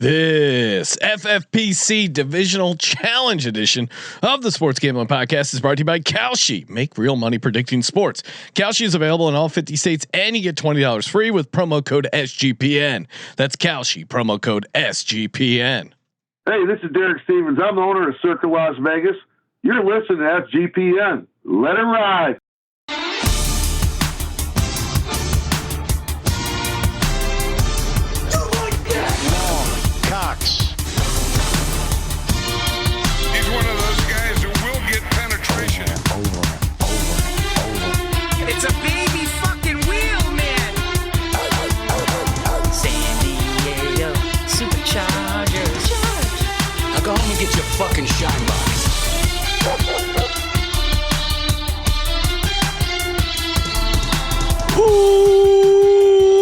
This FFPC Divisional Challenge Edition of the Sports Gambling Podcast is brought to you by Kalshi. Make real money predicting sports. Kalshi is available in all 50 states, and you get $20 free with promo code SGPN. That's Kalshi, promo code SGPN. Hey, this is Derek Stevens. I'm the owner of Circa Las Vegas. You're listening to SGPN. Let it ride. It's a baby fucking wheel, man. San Diego Superchargers. Now go home and get your fucking shine box.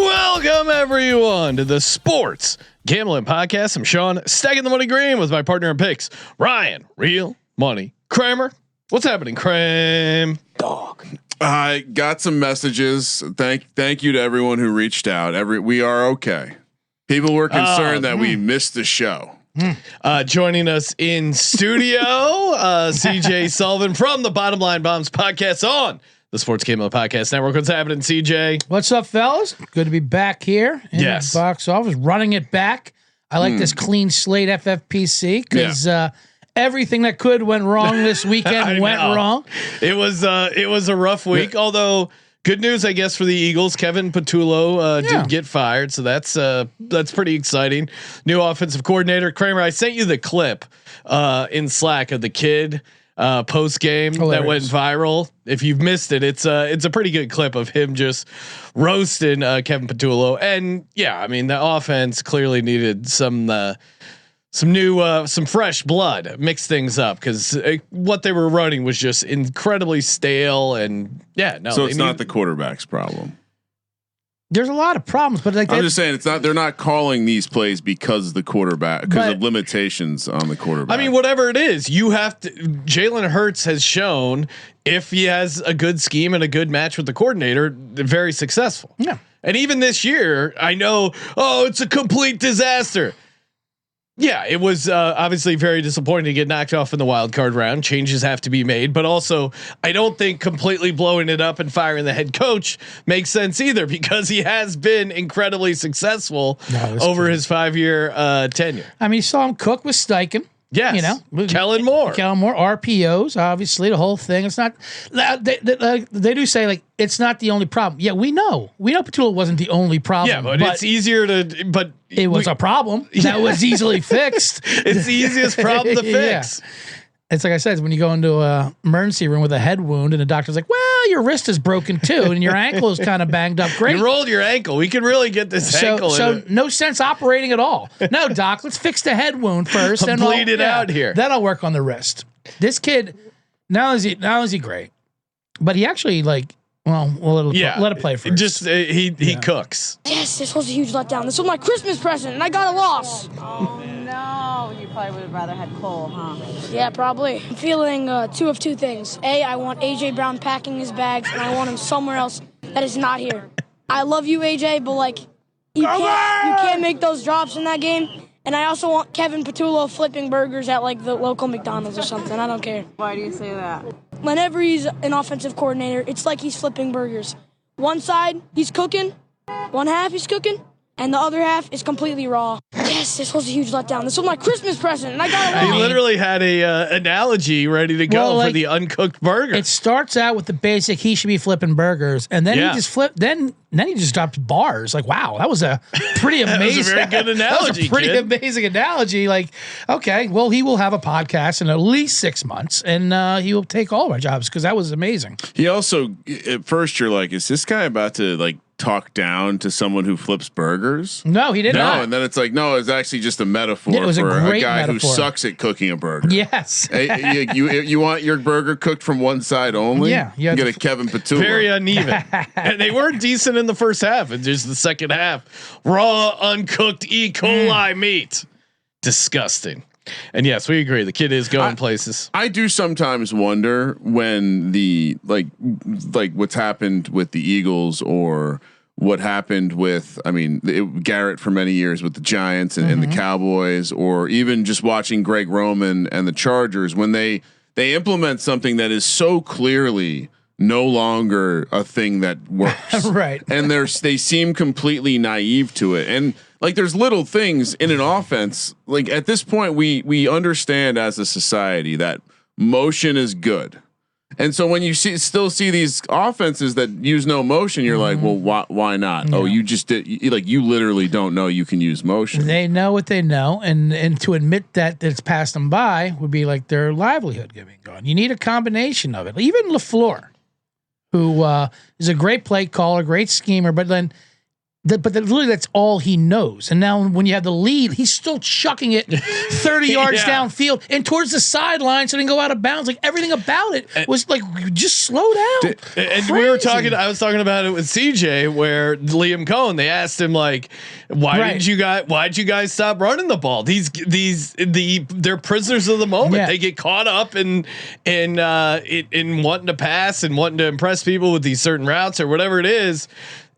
Welcome everyone to the Sports Gambling Podcast. I'm Sean, stacking the money green with my partner in picks, Ryan, Real Money Kramer. What's happening, Kramer? Dog. I got some messages. Thank you to everyone who reached out. We are okay. People were concerned that we missed the show. Joining us in studio, CJ Sullivan from the Bottom Line Bombs podcast on the Sports Gambling Podcast Network. What's happening, CJ? What's up, fellas? Good to be back here in Yes. the box office, running it back. I like this clean slate FFPC because everything that could went wrong this weekend went wrong. It was a rough week. Although good news, I guess, for the Eagles, Kevin Patullo did get fired, so that's pretty exciting. New offensive coordinator. Kramer, I sent you the clip in Slack of the kid post game that went viral. If you've missed it, it's a pretty good clip of him just roasting Kevin Patullo. And yeah, I mean the offense clearly needed some fresh blood, mix things up because what they were running was just incredibly stale. And so it's not the quarterback's problem. There's a lot of problems, but like I'm just saying, it's not. They're not calling these plays because the quarterback, because of limitations on the quarterback. I mean, whatever it is, you have to. Jalen Hurts has shown if he has a good scheme and a good match with the coordinator, they're very successful. Yeah, and even this year, I know. Oh, it's a complete disaster. Yeah, it was obviously very disappointing to get knocked off in the wild card round. Changes have to be made, but also I don't think completely blowing it up and firing the head coach makes sense either because he has been incredibly successful over his 5-year tenure. I mean, you saw him cook with Steichen. Yes, you know, Kellen Moore, RPOs, obviously the whole thing. It's not. They do say like it's not the only problem. Yeah, we know Patullo wasn't the only problem. Yeah, but it's easier to. But it was a problem that was easily fixed. It's the easiest problem to fix. Yeah. It's like I said, when you go into a emergency room with a head wound and the doctor's like, well, your wrist is broken too. And your ankle is kind of banged up. Great. You rolled your ankle. We can really get this ankle. So no sense operating at all. No, doc, let's fix the head wound first. And bleed it out here. Then I'll work on the wrist. This kid, not only is he great, but he actually we'll let it play first. Just he cooks. Yes, this was a huge letdown. This was my Christmas present, and I got a loss. Oh no, you probably would have rather had Cole, huh? Yeah, probably. I'm feeling two of two things. A, I want AJ Brown packing his bags, and I want him somewhere else that is not here. I love you, AJ, but you can't make those drops in that game. And I also want Kevin Patullo flipping burgers at the local McDonald's or something. I don't care. Why do you say that? Whenever he's an offensive coordinator, it's like he's flipping burgers. One side, he's cooking. One half, he's cooking. And the other half is completely raw. Yes, this was a huge letdown. This was my Christmas present, and I got it. He literally had a analogy ready to go for the uncooked burger. It starts out with the basic. He should be flipping burgers, and then he just flipped. Then he just drops bars. Wow, that was a pretty amazing. That was a very good analogy. That was a pretty amazing analogy. Okay, well, he will have a podcast in at least 6 months, and he will take all of our jobs because that was amazing. He also, at first, you're like, is this guy about to talk down to someone who flips burgers? No, he didn't. No, and then it's no, it's actually just a metaphor for a guy who sucks at cooking a burger. Yes. you want your burger cooked from one side only? Yeah. You get a Kevin Patullo. Very uneven. And they weren't decent in the first half. And just the second half, raw, uncooked E. coli meat. Disgusting. And yes, we agree. The kid is going places. I do sometimes wonder when the like what's happened with the Eagles or what happened with, Garrett for many years with the Giants and the Cowboys, or even just watching Greg Roman and the Chargers when they implement something that is so clearly no longer a thing that works. Right. And they seem completely naive to it. And like, there's little things in an offense. Like at this point, we understand as a society that motion is good. And so when you still see these offenses that use no motion, you're like, well, why not? Yeah. Oh, you just did. You literally don't know you can use motion. They know what they know, and to admit that it's passed them by would be like their livelihood getting gone. You need a combination of it. Even LaFleur, who is a great play caller, great schemer, but then. Literally that's all he knows. And now when you have the lead, he's still chucking it 30 yards downfield and towards the sideline so they can go out of bounds. Like everything about it was like, just slow down. And we were talking, I was talking about it with CJ where Liam Cohen, they asked him like, why'd you guys stop running the ball? They're prisoners of the moment. Yeah. They get caught up in wanting to pass and wanting to impress people with these certain routes or whatever it is.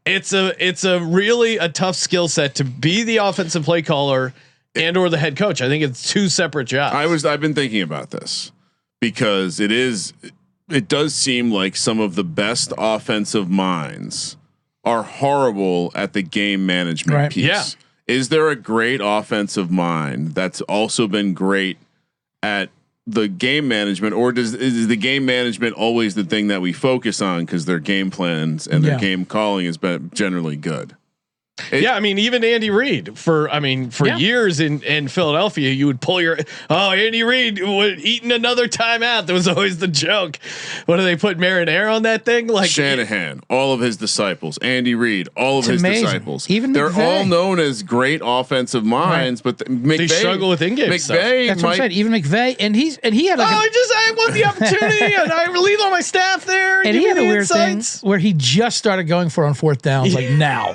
It's a really a tough skill set to be the offensive play caller and or the head coach. I think it's two separate jobs. I've been thinking about this because it does seem like some of the best offensive minds are horrible at the game management piece. Yeah. Is there a great offensive mind that's also been great at the game management, or is the game management always the thing that we focus on because their game plans and their game calling has been generally good? Even Andy Reid for years in Philadelphia, you would pull Andy Reid eating another timeout. There was always the joke. What do they put marinara on that thing? Like Shanahan, all of his disciples, Andy Reid, all of his disciples. Even they're McVay. All known as great offensive minds, but they struggle with in-game stuff. That's what I'm saying. Even McVay, and he had like I want the opportunity, and I relieve on my staff there. And he had a weird thing where he just started going for on fourth downs, like now.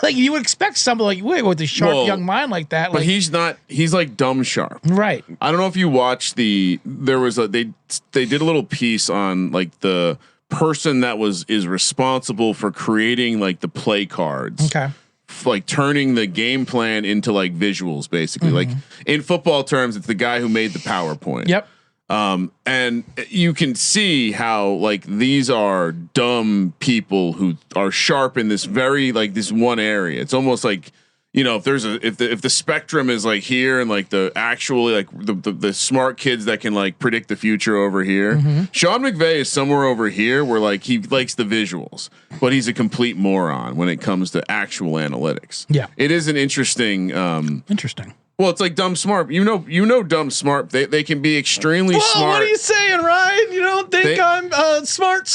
Like you would expect somebody like with a sharp young mind like that. But he's not. He's like dumb sharp. Right. I don't know if you watched they did a little piece on like the person that is responsible for creating like the play cards. Okay. Like turning the game plan into like visuals, basically. Like in football terms, it's the guy who made the PowerPoint. Yep. And you can see how like these are dumb people who are sharp in this very like this one area. It's almost like, if the spectrum is like here and like the actually like the smart kids that can like predict the future over here. Sean McVay is somewhere over here where like he likes the visuals, but he's a complete moron when it comes to actual analytics. Yeah, it is an interesting. Well, it's like dumb smart. Dumb smart. They can be extremely smart. What are you saying, Ryan? You don't think I'm smart?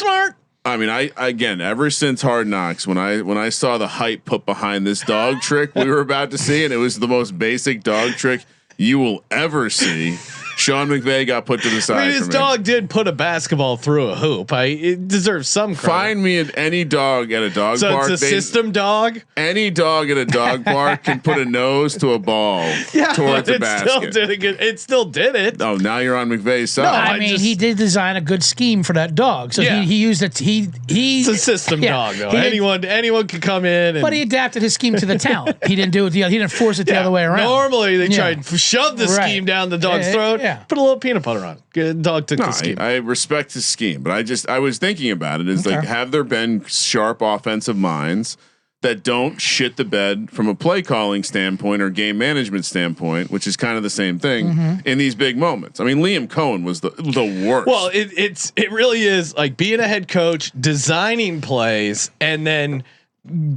I mean, again, ever since Hard Knocks, when I saw the hype put behind this dog trick we were about to see, and it was the most basic dog trick you will ever see. Sean McVay got put to the side. His dog did put a basketball through a hoop. It deserves some credit. Find me any dog at a dog park. So it's a system dog. Any dog at a dog park can put a nose to a ball towards a basket. It still did it. Oh, now you're on McVay's side. No, I mean he did design a good scheme for that dog. So he used it. He's a system dog though. Anyone could come in. But he adapted his scheme to the talent. He didn't do it. He didn't force it the other way around. Normally they try and shove the scheme down the dog's throat. Yeah. Put a little peanut butter on. Good dog took the scheme. I respect his scheme, but I was thinking about it. Is like, have there been sharp offensive minds that don't shit the bed from a play calling standpoint or game management standpoint, which is kind of the same thing in these big moments? I mean, Liam Cohen was the worst. Well, it really is like being a head coach, designing plays, and then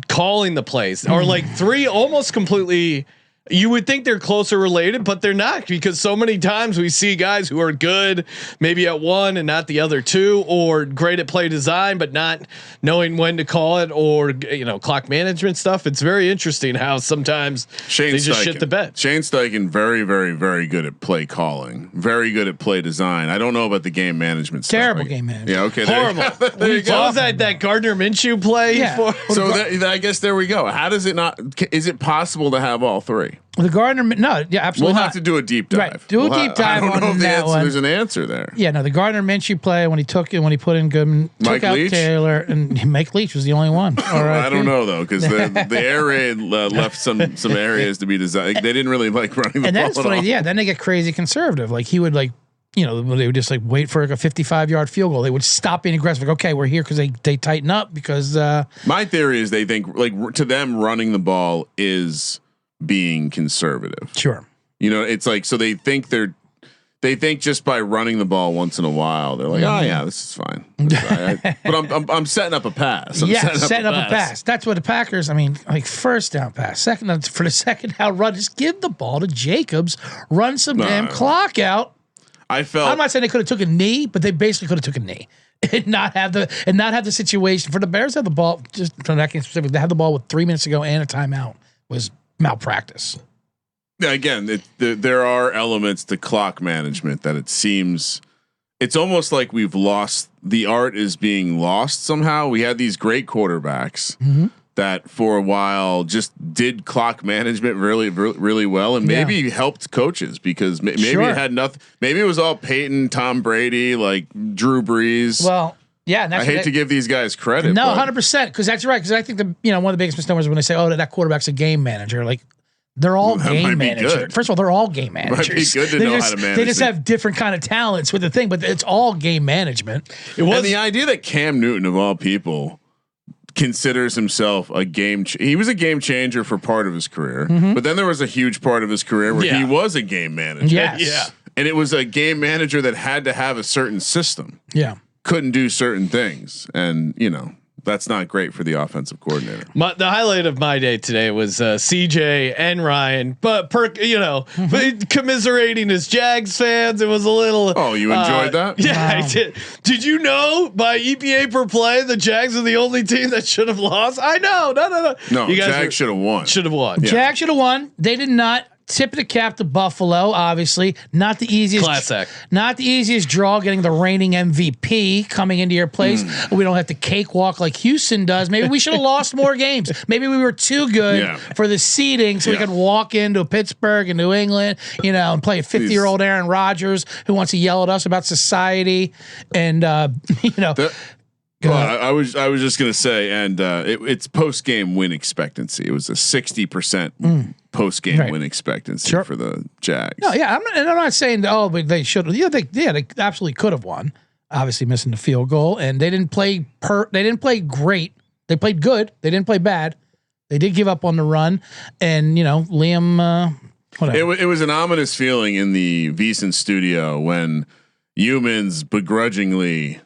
calling the plays, or like three almost completely. You would think they're closer related, but they're not, because so many times we see guys who are good maybe at one and not the other two, or great at play design but not knowing when to call it, or clock management stuff. It's very interesting how sometimes they just shit the bed. Shane Steichen, very, very, very good at play calling, very good at play design. I don't know about the game management Terrible stuff. Game management. Yeah, okay. Horrible. What was that Gardner Minshew play? Yeah. For? So I guess there we go. How does it not? Is it possible to have all three? theory. The Gardner, no, yeah, absolutely. We'll not. have to do a deep dive. Right, do a deep dive I don't know on if that one. there's an answer there. Yeah, no, the Gardner Minshew play when he put in Goodman, Mike took out Leach? Taylor, and Mike Leach was the only one. I don't know though, because the air raid left some areas to be designed. They didn't really like running the And ball that's at funny. all. Yeah, then they get crazy conservative. Like he would they would just wait for a 55-yard field goal. They would stop being aggressive. Like, okay, we're here because they tighten up because. My theory is they think to them running the ball is being conservative. Sure. It's like so they think just by running the ball once in a while they're like, oh yeah, this is fine. But I'm setting up a pass. Setting up a pass. That's what the Packers. I mean, first down pass, for the second down run, just give the ball to Jacobs, run some damn clock out. I'm not saying they could have took a knee, but they basically could have took a knee and not have the situation for the Bears to have the ball. Just from that game specifically, they had the ball with 3 minutes to go and a timeout was malpractice. Again, there are elements to clock management that it seems it's almost like we've lost. The art is being lost somehow. We had these great quarterbacks that for a while just did clock management really, really well, and maybe helped coaches because maybe it had nothing. Maybe it was all Peyton, Tom Brady, like Drew Brees. Well, yeah, and I hate to give these guys credit. No, 100%, because that's right. Because I think one of the biggest misnomers when they say, "Oh, that quarterback's a game manager," like. They're all game managers. First of all, they're all game managers. Might be good to know how to manage. They just have different kind of talents with the thing, but it's all game management. And the idea that Cam Newton of all people considers himself a he was a game changer for part of his career, but then there was a huge part of his career where he was a game manager. Yes. Yeah. And it was a game manager that had to have a certain system. Yeah. Couldn't do certain things. And, that's not great for the offensive coordinator. The highlight of my day today was CJ and Ryan, but commiserating as Jags fans. It was a little. Oh, you enjoyed that? Yeah, Wow. I did. Did you know by EPA per play, the Jags are the only team that should have lost? I know. No. No, Jags should have won. Should have won. Yeah. Jags should have won. They did not. Tip of the cap to Buffalo, obviously. Not the easiest. Classic. Not the easiest draw getting the reigning MVP coming into your place. We don't have to cakewalk like Houston does. Maybe we should have lost more games. Maybe we were too good for the seeding so we could walk into Pittsburgh and New England, and play a 50-year-old Aaron Rodgers who wants to yell at us about society. And, I was just gonna say, and it's post game win expectancy. It was a 60% post game win expectancy for the Jags. No, yeah, I'm not saying but they should. Yeah, they absolutely could have won. Obviously, missing the field goal, and they didn't play. They didn't play great. They played good. They didn't play bad. They did give up on the run, and Liam. Whatever. It was an ominous feeling in the VSiN studio when humans begrudgingly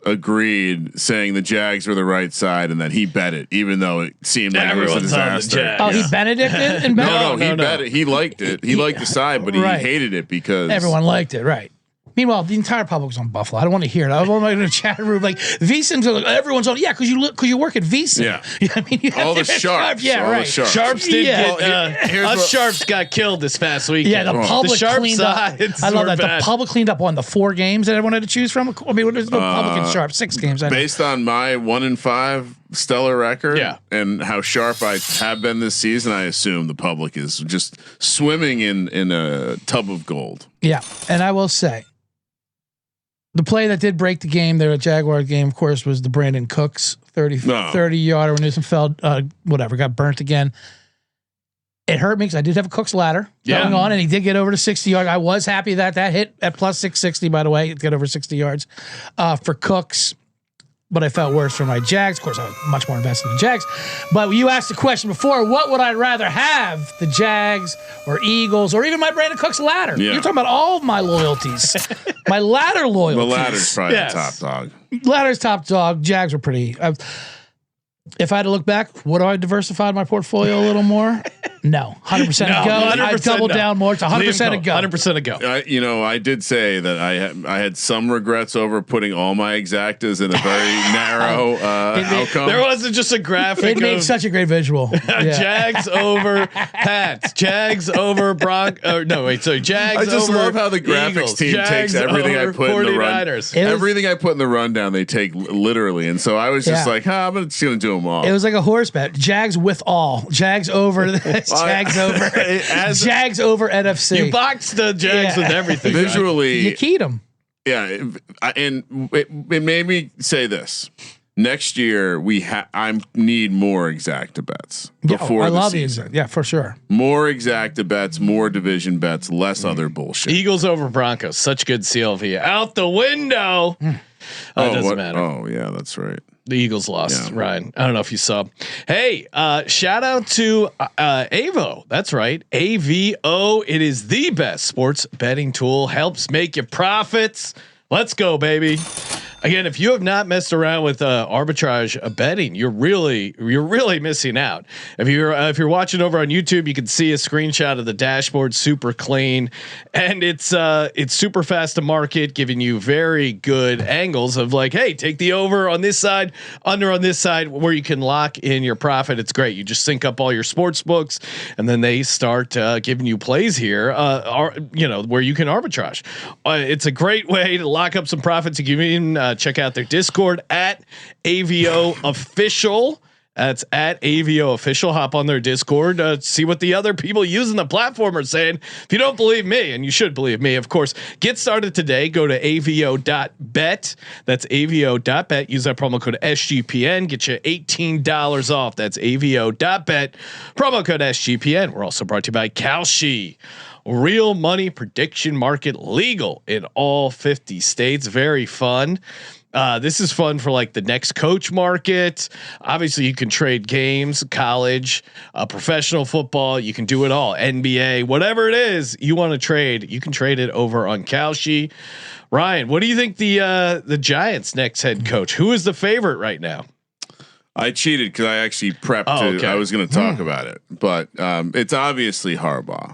agreed, saying the Jags were the right side and that he bet it, even though it seemed like it was a disaster. Oh, he Benedicted and no, he bet it. He liked it. He liked the side, but he hated it because everyone liked it. Right. Meanwhile, the entire public was on Buffalo. I don't want to hear it. I was in a chat room like VSiN's like everyone's on. Yeah, because you work at VSiN. Yeah. I mean, all the sharps. Yeah, all right. The sharps. Sharps did get us sharps got killed this past weekend. Yeah, the public cleaned up. I love that. Bad. The public cleaned up on the 4 games that everyone had to choose from. I mean, there's no public and sharp 6 games. Based on my 1-5 stellar record, and how sharp I have been this season, I assume the public is just swimming in a tub of gold. Yeah, and I will say, the play that did break the game there at Jaguar game, of course, was the Brandon Cooks 30-yarder when Newsom fell, got burnt again. It hurt me because I did have a Cooks ladder going on, and he did get over to 60 yards. I was happy that hit at plus 660, by the way, get over 60 yards for Cooks. But I felt worse for my Jags. Of course, I was much more invested in the Jags. But you asked the question before, what would I rather have, the Jags or Eagles or even my Brandon Cooks ladder? Yeah. You're talking about all of my loyalties. My ladder loyalties. The ladder's probably the top dog. Ladder's top dog. Jags were pretty. If I had to look back, would I diversified my portfolio a little more? No, 100% a go. I doubled down more. It's 100% a go. 100% a go. I did say that I had some regrets over putting all my exactas in a very narrow outcome. There wasn't just a graphic. It made such a great visual. Jags over Pats. Jags over Jags. I just love how the graphics Eagles, team takes everything I put in the run. Everything I put in the rundown, they take literally, and so I was just like, I'm just going to do them them off. It was like a horse bet. Jags with all. Jags over this. Jags over. Jags over NFC. You boxed the Jags with everything. Visually, you keyed them. Yeah, and it made me say this. Next year, I need more exacta bets before I love the season. Yeah, for sure. More exacta bets, more division bets, less other bullshit. Eagles over Broncos. Such good CLV. Out the window. It doesn't matter. Oh yeah, that's right. The Eagles lost, Ryan. I don't know if you saw. Hey, shout out to Avo. That's right, AVO. It is the best sports betting tool. Helps make you profits. Let's go, baby. Again, if you have not messed around with arbitrage betting, you're really missing out. If you're watching over on YouTube, you can see a screenshot of the dashboard, super clean, and it's super fast to market, giving you very good angles of like, hey, take the over on this side, under on this side, where you can lock in your profit. It's great. You just sync up all your sports books, and then they start giving you plays here, where you can arbitrage. It's a great way to lock up some profits. You can check out their Discord at AVO Official. That's at AVO Official. Hop on their Discord, see what the other people using the platform are saying. If you don't believe me, and you should believe me, of course, get started today. Go to avo.bet. That's avo.bet. Use that promo code SGPN. Get you $18 off. That's avo.bet. Promo code SGPN. We're also brought to you by Kalshi. Real money prediction market, legal in all 50 states. Very fun. This is fun for like the next coach market. Obviously you can trade games, college, professional football. You can do it all. NBA, whatever it is you want to trade, you can trade it over on Kalshi. Ryan, what do you think the Giants next head coach? Who is the favorite right now? I cheated because I actually prepped. I was going to talk about it, but it's obviously Harbaugh.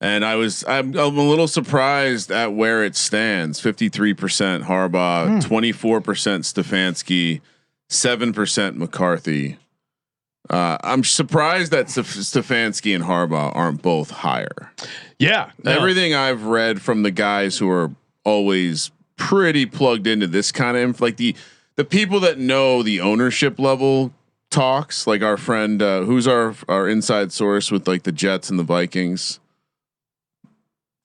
And I'm a little surprised at where it stands. 53% Harbaugh, 24% Stefanski, 7% McCarthy. I'm surprised that Stefanski and Harbaugh aren't both higher. Yeah. Everything I've read from the guys who are always pretty plugged into this kind of like the people that know the ownership level talks, like our friend who's our inside source with like the Jets and the Vikings.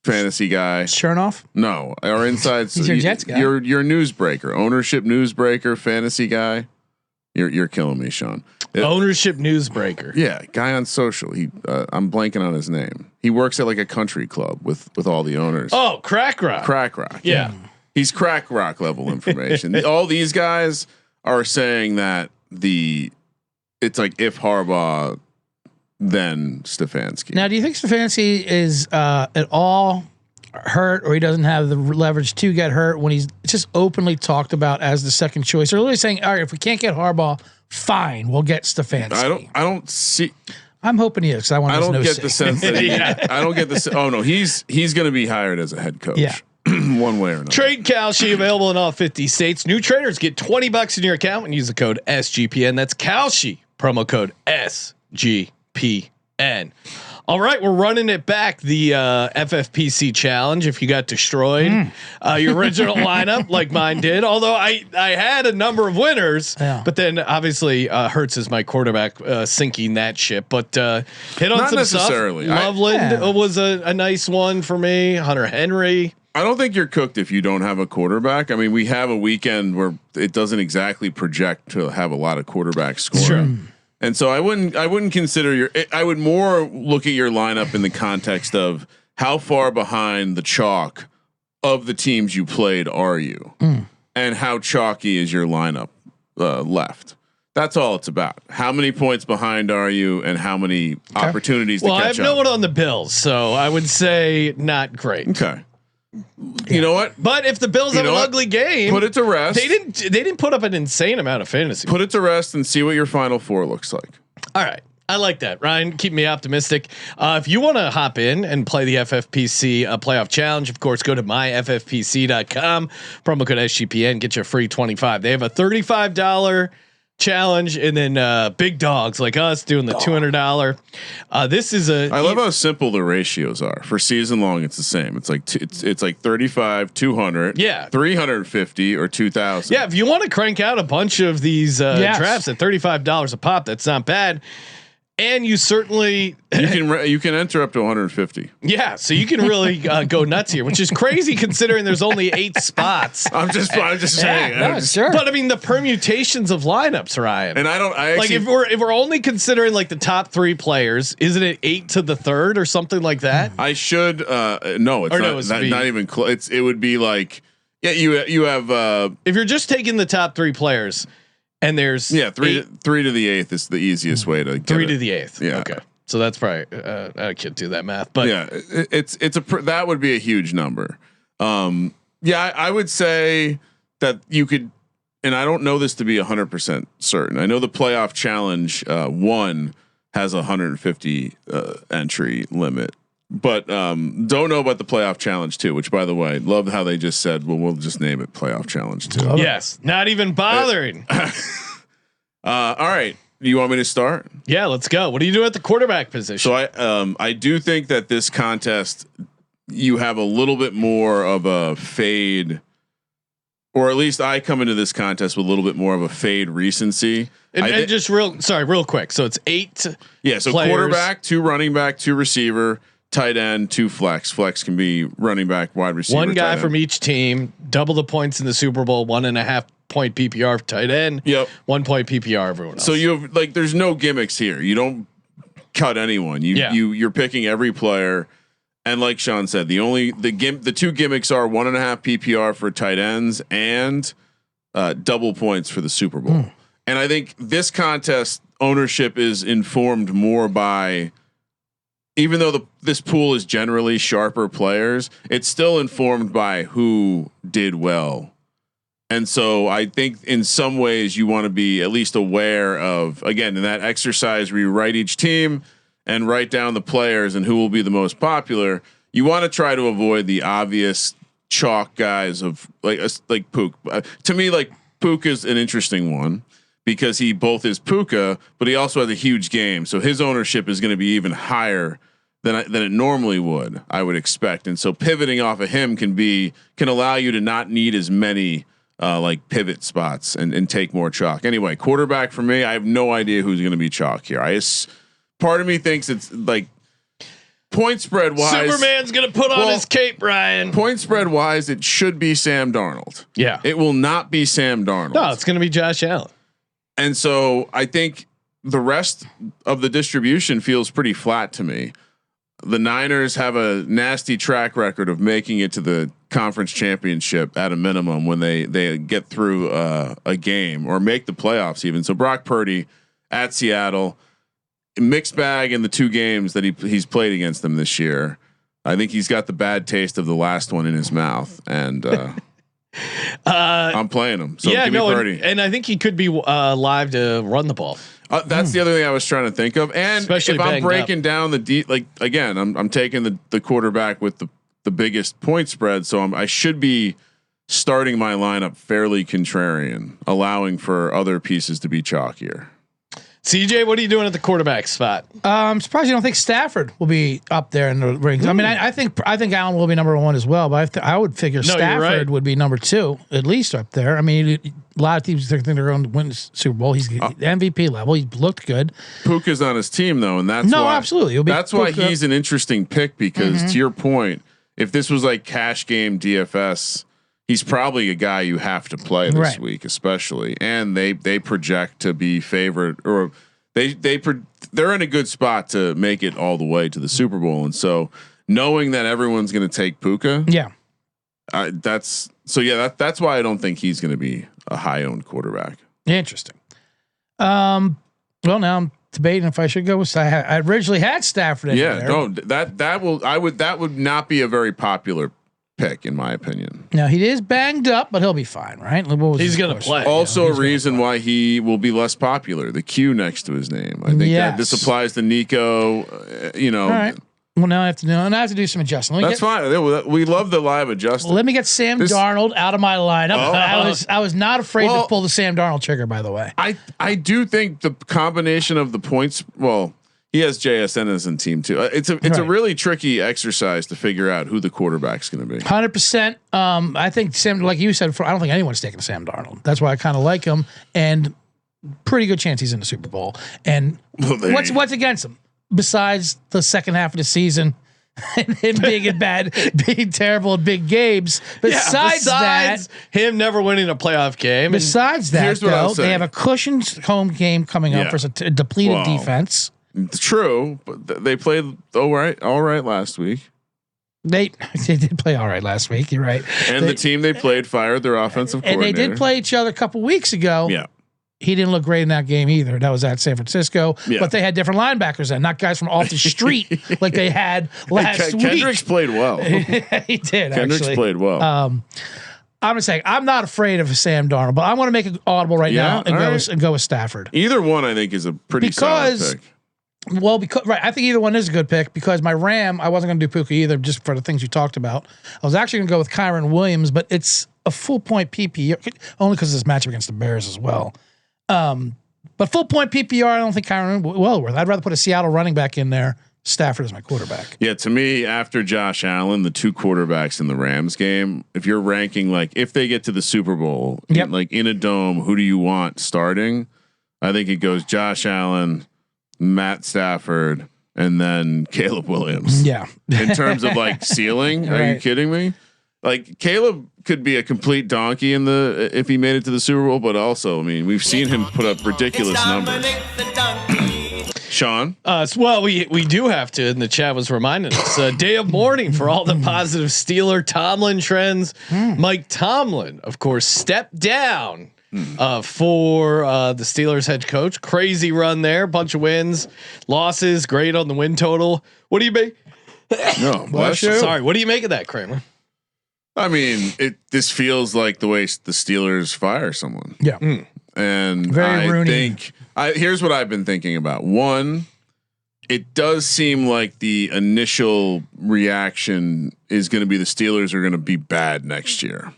Fantasy guy, Chernoff? No, our inside. He's your Jets guy. Your newsbreaker, ownership newsbreaker, fantasy guy. You're killing me, Sean. Ownership newsbreaker. Yeah, guy on social. I'm blanking on his name. He works at like a country club with all the owners. Oh, Crack Rock. Crack Rock. Yeah, he's Crack Rock level information. All these guys are saying that it's like if Harbaugh. Then Stefanski. Now, do you think Stefanski is at all hurt, or he doesn't have the leverage to get hurt when he's just openly talked about as the second choice? They're literally saying, "All right, if we can't get Harbaugh, fine, we'll get Stefanski." I don't see. I'm hoping he is. Because I don't get the sense that I don't get the. Oh no, he's going to be hired as a head coach. Yeah. One way or another. Trade Kalshi available in all 50 states. New traders get $20 in your account and use the code SGPN. That's Kalshi, promo code SGPN. All right, we're running it back. The FFPC challenge. If you got destroyed, your original lineup, like mine did. Although I had a number of winners, but then obviously Hurts is my quarterback, sinking that ship. But hit on Not some necessarily. stuff. Loveland was a nice one for me. Hunter Henry. I don't think you're cooked if you don't have a quarterback. I mean, we have a weekend where it doesn't exactly project to have a lot of quarterback scoring. And so I wouldn't consider I would more look at your lineup in the context of how far behind the chalk of the teams you played are you, and how chalky is your lineup left. That's all it's about. How many points behind are you, and how many opportunities to catch up? Well, I have no one on the Bills, so I would say not great. Okay. You know what? But if the Bills have an ugly game, put it to rest. They didn't put up an insane amount of fantasy. Put it to rest and see what your final four looks like. All right. I like that, Ryan. Keep me optimistic. If you want to hop in and play the FFPC playoff challenge, of course, go to myffpc.com. Promo code SGPN, get you a free 25. They have a $35 challenge, and then big dogs like us doing the $200. This is I love how simple the ratios are for season long. It's the same. It's like it's like 35, 200, 350, or 2,000. Yeah, if you want to crank out a bunch of these drafts at $35 a pop, that's not bad. And you certainly you can enter up to 150. Yeah, so you can really go nuts here, which is crazy considering there's only 8 spots. I'm just saying. Sure. But I mean the permutations of lineups, Ryan. And I like if we're only considering like the top 3 players, isn't it 8 to the 3rd or something like that? I should no, it's not even close. It would be like you have if you're just taking the top 3 players. And there's 3 to the 8th is the easiest way to get 3 to the 8th. Yeah. Okay. So that's probably I can't do that math, but yeah, that would be a huge number. I would say that you could, and I don't know this to be 100% certain. I know the playoff challenge 1 has 150 entry limit, but don't know about the playoff challenge 2, which by the way, love how they just said, well, we'll just name it playoff challenge 2. Yes. Not even bothering. All right. You want me to start? Yeah, let's go. What do you do at the quarterback position? So I do think that this contest, you have a little bit more of a fade, or at least I come into this contest with a little bit more of a fade recency. And just real quick. So it's 8. Yeah. So players. Quarterback, 2 running back, 2 receiver, tight end, 2 flex. Flex can be running back, wide receiver. 1 guy from each team, double the points in the Super Bowl, 1.5 point PPR for tight end. Yep. 1 point PPR everyone else. So you have there's no gimmicks here. You don't cut anyone. You're picking every player. And like Sean said, the 2 gimmicks are 1.5 PPR for tight ends and double points for the Super Bowl. And I think this contest ownership is informed more by, even though this pool is generally sharper players, it's still informed by who did well. And so I think in some ways you want to be at least aware of, again, in that exercise where you write each team and write down the players and who will be the most popular. You want to try to avoid the obvious chalk guys of like Puka. To me, like Puka is an interesting one because he both is Puka, but he also has a huge game. So his ownership is going to be even higher than it normally would, I would expect. And so pivoting off of him can allow you to not need as many like pivot spots and take more chalk. Anyway, quarterback for me, I have no idea who's going to be chalk here. Part of me thinks it's like point spread wise, Superman's going to put on his cape, Ryan. Point spread wise, it should be Sam Darnold. Yeah. It will not be Sam Darnold. No, it's going to be Josh Allen. And so I think the rest of the distribution feels pretty flat to me. The Niners have a nasty track record of making it to the conference championship at a minimum when they get through a game or make the playoffs even. So Brock Purdy at Seattle, mixed bag in the 2 games that he's played against them this year. I think he's got the bad taste of the last one in his mouth, and I'm playing him. So give me Purdy. And I think he could be live to run the ball. That's the other thing I was trying to think of. And especially if I'm breaking down I'm taking the quarterback with the biggest point spread. So I should be starting my lineup fairly contrarian, allowing for other pieces to be chalkier. CJ, what are you doing at the quarterback spot? I'm surprised you don't think Stafford will be up there in the rings. I mean, I think Allen will be number 1 as well, but I would figure Stafford would be number 2 at least up there. I mean, a lot of teams think they're going to win the Super Bowl. He's MVP level. He's looked good. Puka's on his team though, and that's why, absolutely. That's why he's an interesting pick because to your point, if this was like cash game DFS, he's probably a guy you have to play this week, especially. And they project to be favored, or they're in a good spot to make it all the way to the Super Bowl. And so knowing that everyone's going to take Puka, that's why I don't think he's going to be a high owned quarterback. Interesting. Well, now I'm debating if I should go with. I originally had Stafford. That would not be a very popular pick in my opinion. Now he is banged up, but he'll be fine, right? He's going to play. Also, a reason why he will be less popular. The Q next to his name. I think that this applies to Nico. All right. Well, now I have to do some adjustment. That's fine. We love the live adjustment. Let me get Sam Darnold out of my lineup. I was not afraid to pull the Sam Darnold trigger, by the way. I do think the combination of the points. Well, he has JSN as in team too. It's a really tricky exercise to figure out who the quarterback's going to be. 100%. I think Sam, like you said, I don't think anyone's taking Sam Darnold. That's why I kind of like him, and pretty good chance he's in the Super Bowl. And what's against him besides the second half of the season and him being terrible at big games? Besides that, him never winning a playoff game. Besides that, though, they have a cushioned home game coming up for a depleted defense. True, but they played all right last week. They did play all right last week. You're right. And the team they played fired their offensive coordinator. And they did play each other a couple weeks ago. Yeah. He didn't look great in that game either. That was at San Francisco. Yeah. But they had different linebackers then, not guys from off the street like they had last week. Kendricks played well. He did. Kendricks played well. I'm gonna say I'm not afraid of Sam Darnold, but I want to make an audible now and go with Stafford. Either one, I think, is a pretty solid pick. Well, I think either one is a good pick because my Ram, I wasn't going to do Puka either, just for the things you talked about. I was actually going to go with Kyron Williams, but it's a full point PPR only because of this matchup against the Bears as well. But full point PPR, I don't think Kyron well worth. I'd rather put a Seattle running back in there. Stafford is my quarterback. Yeah, to me, after Josh Allen, the two quarterbacks in the Rams game, if you're ranking if they get to the Super Bowl, in a dome, who do you want starting? I think it goes Josh Allen, Matt Stafford, and then Caleb Williams. Yeah. In terms of ceiling, are you kidding me? Caleb could be a complete donkey if he made it to the Super Bowl, but also, I mean, we've seen him put up ridiculous numbers. Sean? Well, we do have to, and the chat was reminding us, day of mourning for all the positive Steeler Tomlin trends. Mike Tomlin, of course, stepped down for the Steelers head coach. Crazy run there, bunch of wins, losses, great on the win total. What do you make? No, bless you. Sorry, what do you make of that, Kramer? I mean, this feels like the way the Steelers fire someone. Yeah. And Very Rooney. Think here's what I've been thinking about. One, it does seem like the initial reaction is going to be the Steelers are going to be bad next year.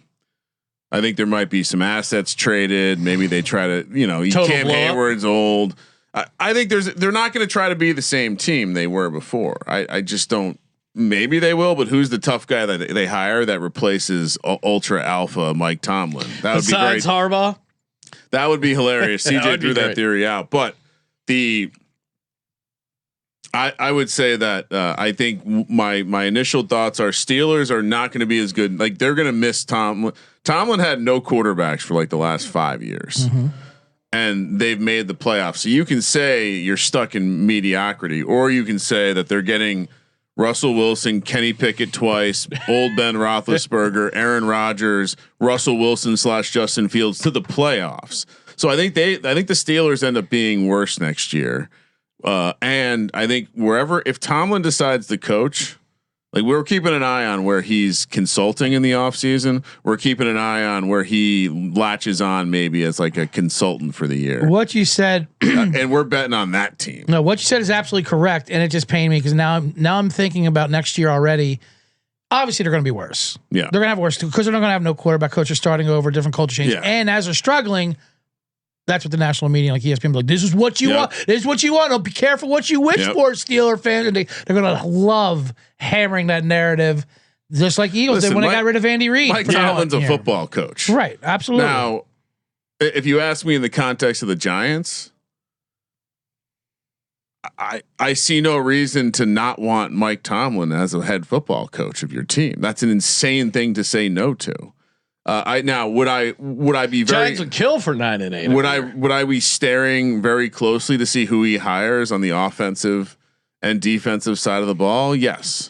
I think there might be some assets traded. Maybe they try to, Cam Hayward's old. I think they're not going to try to be the same team they were before. I just don't. Maybe they will, but who's the tough guy that they hire that replaces ultra alpha Mike Tomlin? That would be great. Besides Harbaugh, that would be hilarious. CJ threw that theory out, but I would say that I think my initial thoughts are Steelers are not going to be as good. They're going to miss Tomlin. Tomlin had no quarterbacks for the last 5 years. And they've made the playoffs. So you can say you're stuck in mediocrity, or you can say that they're getting Russell Wilson, Kenny Pickett twice, old Ben Roethlisberger, Aaron Rodgers, Russell Wilson / Justin Fields to the playoffs. So I think the Steelers end up being worse next year. And I think if Tomlin decides to coach, we're keeping an eye on where he's consulting in the offseason. We're keeping an eye on where he latches on maybe as a consultant for the year. What you said, and we're betting on that team. No, what you said is absolutely correct, and it just pained me because now I'm thinking about next year already. Obviously, they're going to be worse. Yeah, they're going to have worse because they're not going to have no quarterback coach. They're starting over, different culture change, and as they're struggling. That's what the national media, ESPN, this is what you want. This is what you want. Oh, be careful what you wish for, Steeler fans. And they're going to love hammering that narrative, just like Eagles did when they got rid of Andy Reid. Mike Tomlin's a football coach, right? Absolutely. Now, if you ask me in the context of the Giants, I see no reason to not want Mike Tomlin as a head football coach of your team. That's an insane thing to say no to. Would I be very Giants would kill for 9-8? Would I be staring very closely to see who he hires on the offensive and defensive side of the ball? Yes,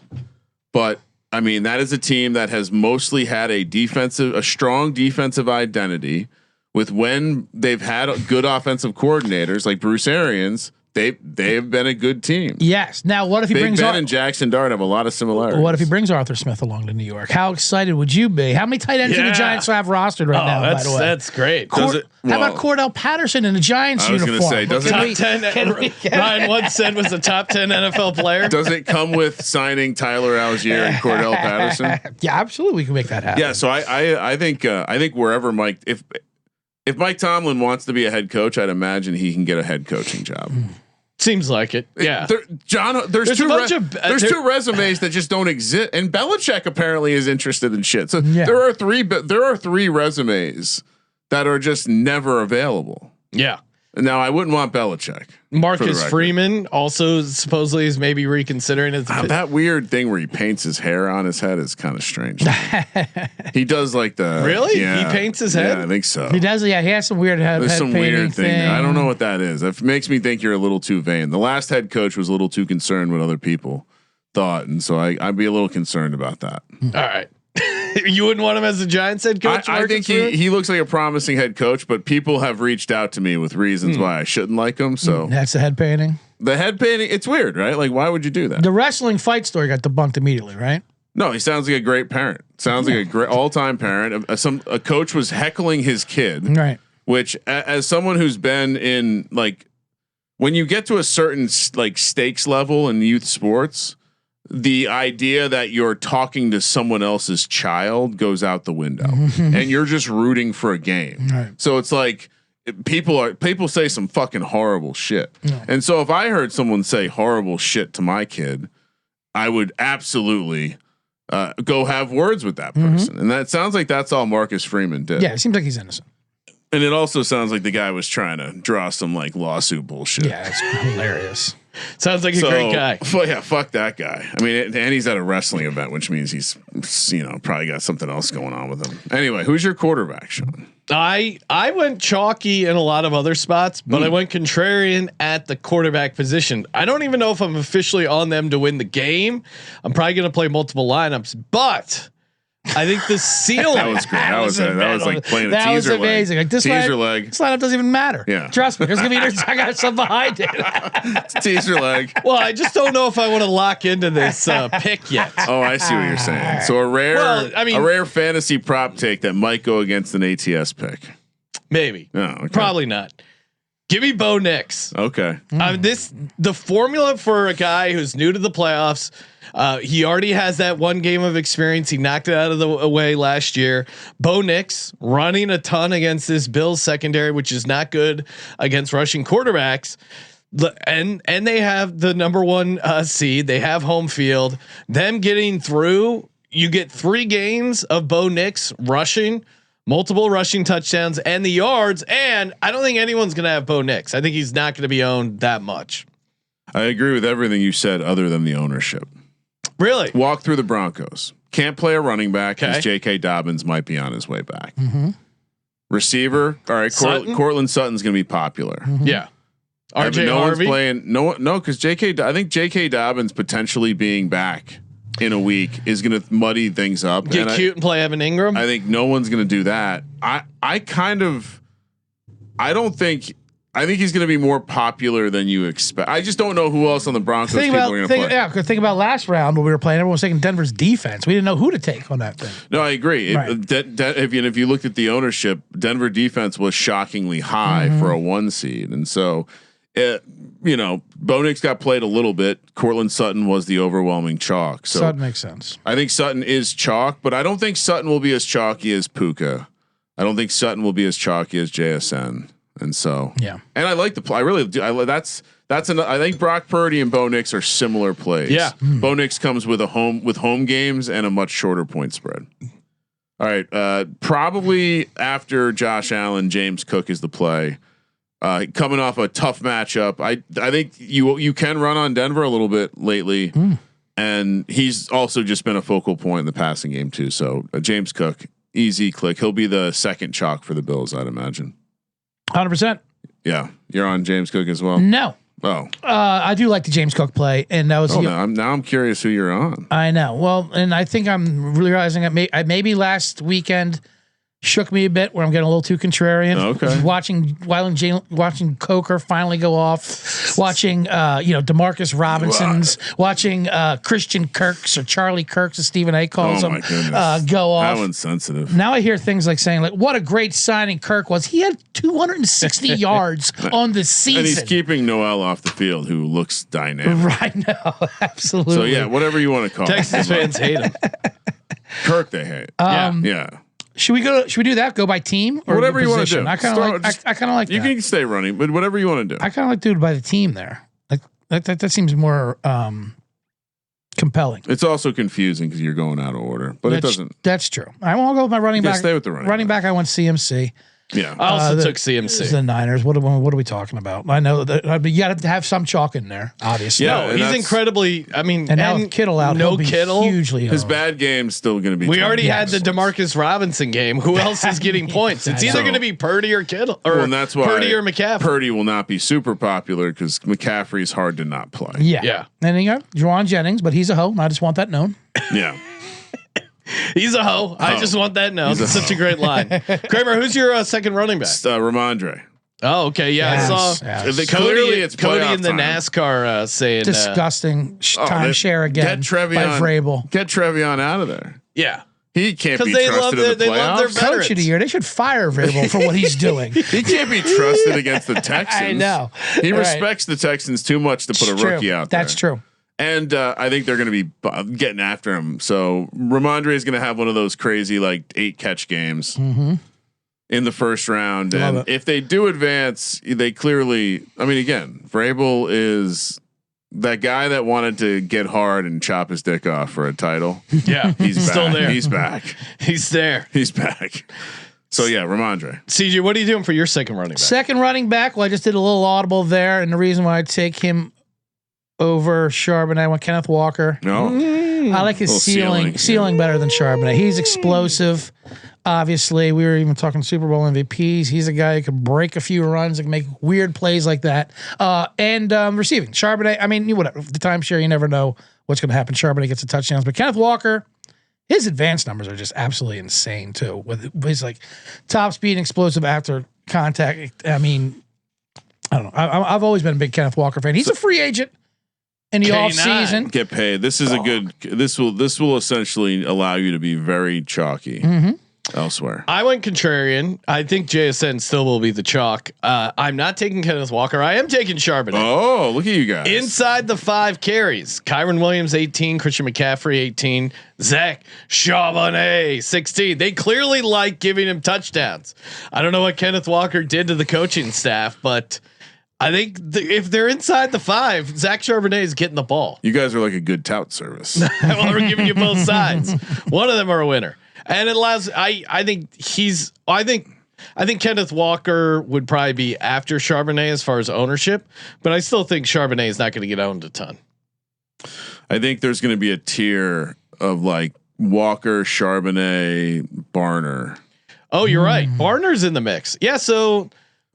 but I mean that is a team that has mostly had a strong defensive identity. With when they've had good offensive coordinators like Bruce Arians, They have been a good team. Yes. Now, what if he Big brings Ben and Jackson Dart have a lot of similarities. What if he brings Arthur Smith along to New York? How excited would you be? How many tight ends do the Giants have rostered right now? By the way, That's great. How about Cordell Patterson in the Giants uniform? I was going to say, top 10. Ryan once said was a top 10 NFL player. Does it come with signing Tyler Algier and Cordell Patterson? Yeah, absolutely. We can make that happen. Yeah. So I think wherever if Mike Tomlin wants to be a head coach, I'd imagine he can get a head coaching job. Seems like it. Yeah. There's two resumes that just don't exist. And Belichick apparently is interested in shit. So there are three resumes that are just never available. Yeah. Now I wouldn't want Belichick. Marcus Freeman also supposedly is maybe reconsidering it. That weird thing where he paints his hair on his head is kind of strange. He does like the really. Yeah, he paints his head. Yeah, I think so. He does. Yeah, he has some weird head. There's some weird thing. There. I don't know what that is. It makes me think you're a little too vain. The last head coach was a little too concerned with other people thought, and so I'd be a little concerned about that. All right. You wouldn't want him as a Giants head coach? I think he looks like a promising head coach, but people have reached out to me with reasons why I shouldn't like him. So that's the head painting. The head painting, it's weird, right? Like, why would you do that? The wrestling fight story got debunked immediately, right? No, he sounds like a great parent. Sounds like a great all-time parent. A coach was heckling his kid, right? Which, as someone who's been in like, when you get to a certain like stakes level in youth sports, the idea that you're talking to someone else's child goes out the window, and you're just rooting for a game. Right. So it's like people say some fucking horrible shit, and so if I heard someone say horrible shit to my kid, I would absolutely go have words with that person. And that sounds like that's all Marcus Freeman did. Yeah, it seems like he's innocent. And it also sounds like the guy was trying to draw some like lawsuit bullshit. Yeah, it's hilarious. Sounds like a great guy. Well, yeah, fuck that guy. I mean, and he's at a wrestling event, which means he's, probably got something else going on with him. Anyway, who's your quarterback, Sean? I went chalky in a lot of other spots, but I went contrarian at the quarterback position. I don't even know if I'm officially on them to win the game. I'm probably going to play multiple lineups, but I think the ceiling. That was great. That was like playing a that teaser was amazing. leg. Like this teaser leg. This lineup doesn't even matter. Yeah. Trust me. There's gonna be I got some behind it. It's a teaser leg. Well, I just don't know if I want to lock into this pick yet. Oh, I see what you're saying. So a rare fantasy prop take that might go against an ATS pick. Maybe. Oh, okay. Probably not. Give me Bo Nix. Okay. The formula for a guy who's new to the playoffs. He already has that one game of experience. He knocked it out of the way last year. Bo Nix running a ton against this Bills secondary, which is not good against rushing quarterbacks. And they have the number one seed. They have home field. Them getting through. You get 3 games of Bo Nix rushing. Multiple rushing touchdowns and the yards. And I don't think anyone's going to have Bo Nix. I think he's not going to be owned that much. I agree with everything you said other than the ownership. Really? Walk through the Broncos. Can't play a running back because J.K. Dobbins might be on his way back. Receiver. All right. Cortland Sutton's going to be popular. Yeah. RJ no Harvey? One's playing. No, because I think J.K. Dobbins potentially being back in a week is going to muddy things up. Get cute and play Evan Ingram. I think no one's going to do that. I think he's going to be more popular than you expect. I just don't know who else on the Broncos people are going to play. Yeah, think about last round when we were playing. Everyone was taking Denver's defense. We didn't know who to take on that thing. No, I agree. Right. If you looked at the ownership, Denver defense was shockingly high for a 1 seed, and so. Bo Nix got played a little bit. Cortland Sutton was the overwhelming chalk. So Sutton makes sense. I think Sutton is chalk, but I don't think Sutton will be as chalky as Puka. I don't think Sutton will be as chalky as JSN. And so, and I like the play. I really do. I think Brock Purdy and Bo Nix are similar plays. Yeah. Bo Nix comes with home games and a much shorter point spread. All right. Probably after Josh Allen, James Cook is the play. Coming off a tough matchup, I think you can run on Denver a little bit lately, and he's also just been a focal point in the passing game too. So James Cook, easy click. He'll be the second chalk for the Bills, I'd imagine. 100%. Yeah, you're on James Cook as well. No. Oh, I do like the James Cook play, and that was. Now I'm curious who you're on. I know. Well, and I think I'm realizing that maybe last weekend shook me a bit where I'm getting a little too contrarian. Okay. Watching Coker finally go off, watching DeMarcus Robinson's, watching Christian Kirks or Charlie Kirks as Stephen A calls him go off. How insensitive. Now I hear things like saying like, what a great signing Kirk was. He had 260 yards on the season. And he's keeping Noel off the field, who looks dynamic. Right now. Absolutely. So yeah, whatever you want to call Texas fans hate him. Kirk they hate. Yeah. Should we do that? Go by team or whatever you want to do. I kind of like You that. can stay running, but whatever you want to do. I kind of like to do it by the team there. Like that seems more compelling. It's also confusing because you're going out of order, but it doesn't. That's true. I won't go with my running back. Stay with the running back. I went CMC. Yeah. I also took CMC. The Niners. What are we talking about? I know that you got to have some chalk in there, obviously. Yeah, No, he's incredibly. I mean, and now with Kittle out, no Kittle. Hugely his owned. bad game's still going to be. We already had the excellent. DeMarcus Robinson game. Who else is getting points? It's either going to be Purdy or Kittle, or and that's why Purdy or McCaffrey. Purdy will not be super popular because McCaffrey's hard to not play. Yeah. And then you got Juwan Jennings, but he's a hoe. I just want that known. Yeah. He's a hoe. I just want that known. It's such a great line. Kramer, who's your second running back? Ramondre. Oh, okay. Yeah, Yes, I saw yes. Clearly it's Cody playoff in the time. NASCAR saying Disgusting timeshare again Get Trevion, by Vrabel. Get Trevion out of there. Yeah. He can't be Because trusted in the they love their playoffs. veterans. Coach of the year. They should fire Vrabel for what he's doing. He can't be trusted against the Texans. I know. He Right. respects the Texans too much to put a It's rookie true. out there. That's true. And I think they're going to be getting after him. So Ramondre is going to have one of those crazy 8 catch games in the first round. Love And it. if they do advance, they clearly. I mean, again, Vrabel is that guy that wanted to get hard and chop his dick off for a title. Yeah. He's back. still there. He's back. He's there. He's back. So yeah, Ramondre. CJ, what are you doing for your second running back? Second running back. Well, I just did a little audible there, and the reason why I take him over Charbonnet, I went Kenneth Walker. No. I like his Little ceiling better than Charbonnet. He's explosive. Obviously, we were even talking Super Bowl MVPs. He's a guy who can break a few runs and make weird plays like that. And receiving. Charbonnet, I mean, whatever. The timeshare, you never know what's going to happen. Charbonnet gets the touchdowns. But Kenneth Walker, his advanced numbers are just absolutely insane, too. With his top speed and explosive after contact. I mean, I don't know. I've always been a big Kenneth Walker fan. He's a free agent in the off season. Get paid. This is a good. This will essentially allow you to be very chalky elsewhere. I went contrarian. I think JSN still will be the chalk. I'm not taking Kenneth Walker. I am taking Charbonnet. Oh, look at you guys. Inside the 5 carries. Kyron Williams 18, Christian McCaffrey 18, Zach Charbonnet 16. They clearly like giving him touchdowns. I don't know what Kenneth Walker did to the coaching staff, but I think if they're inside the 5, Zach Charbonnet is getting the ball. You guys are like a good tout service. Well, we're giving you both sides. One of them are a winner, and it allows. I think Kenneth Walker would probably be after Charbonnet as far as ownership, but I still think Charbonnet is not going to get owned a ton. I think there's going to be a tier of Walker, Charbonnet, Barner. Oh, you're right. Barner's in the mix. Yeah. So.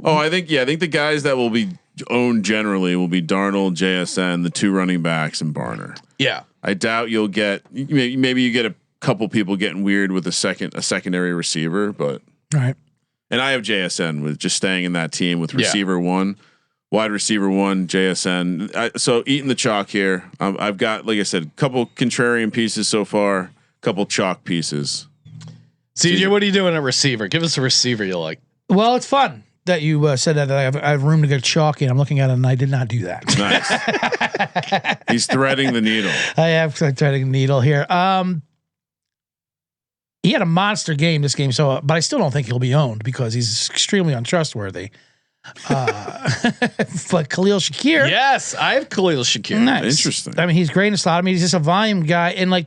Oh, I think the guys that will be owned generally will be Darnold, JSN, the 2 running backs, and Barner. Yeah. I doubt you'll get maybe you get a couple people getting weird with a secondary receiver, but Right. and I have JSN with just staying in that team with receiver 1, wide receiver 1, JSN. So eating the chalk here. I've got, like I said, a couple contrarian pieces so far, couple chalk pieces. CJ, what are you doing at receiver? Give us a receiver you like. Well, it's fun that you said that I have room to get chalky, and I'm looking at it, and I did not do that. Nice. He's threading the needle. I am threading the needle here. He had a monster game this game, but I still don't think he'll be owned because he's extremely untrustworthy. But Khalil Shakir, Yes, I have Khalil Shakir. nice. Interesting. I mean, he's great in the slot. I mean, he's just a volume guy, and The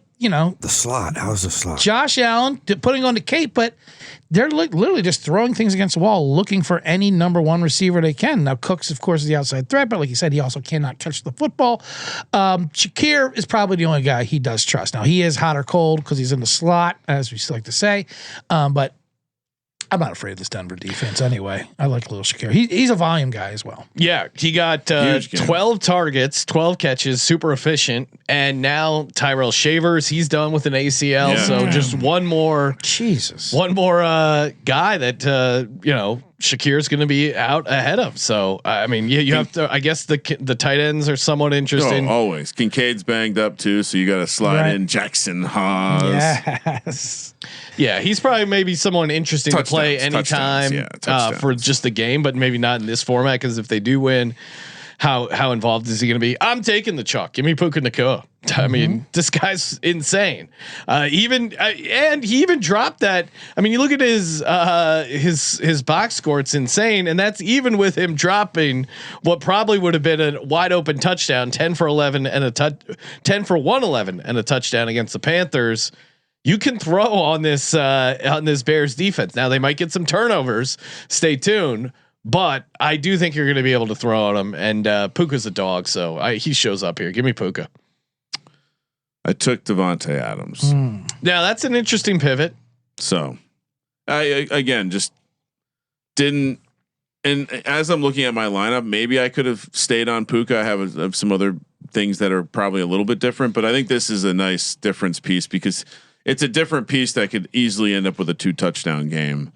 slot. How's the slot? Josh Allen putting on the cape, but they're literally just throwing things against the wall, looking for any number 1 receiver they can. Now, Cooks, of course, is the outside threat, but like you said, he also cannot touch the football. Shakir is probably the only guy he does trust. Now, he is hot or cold because he's in the slot, as we like to say. But I'm not afraid of this Denver defense anyway. I like Little Shakir. He's a volume guy as well. Yeah, he got 12 targets, 12 catches, super efficient. And now Tyrell Shavers, he's done with an ACL. Yeah. So just one more guy that Shakir's going to be out ahead of. So I mean, you have to. I guess the tight ends are somewhat interesting. Always. Kincaid's banged up too, so you got to slide in Jackson Haas. Yes. Yeah, he's probably maybe someone interesting to play anytime for just the game, but maybe not in this format because if they do win, how involved is he going to be? I'm taking the chalk. Give me Puka Nacua. I mean, this guy's insane. And he even dropped that. I mean, you look at his box score; it's insane, and that's even with him dropping what probably would have been a wide open touchdown, 10 for 11 and 10 for 111 and a touchdown against the Panthers. You can throw on this Bears defense. Now they might get some turnovers. Stay tuned. But I do think you're going to be able to throw on him, and Puka's a dog, so he shows up here. Give me Puka. I took Devontae Adams. Now that's an interesting pivot. So, I again just didn't. And as I'm looking at my lineup, maybe I could have stayed on Puka. I have some other things that are probably a little bit different, but I think this is a nice difference piece because it's a different piece that could easily end up with a 2 touchdown game.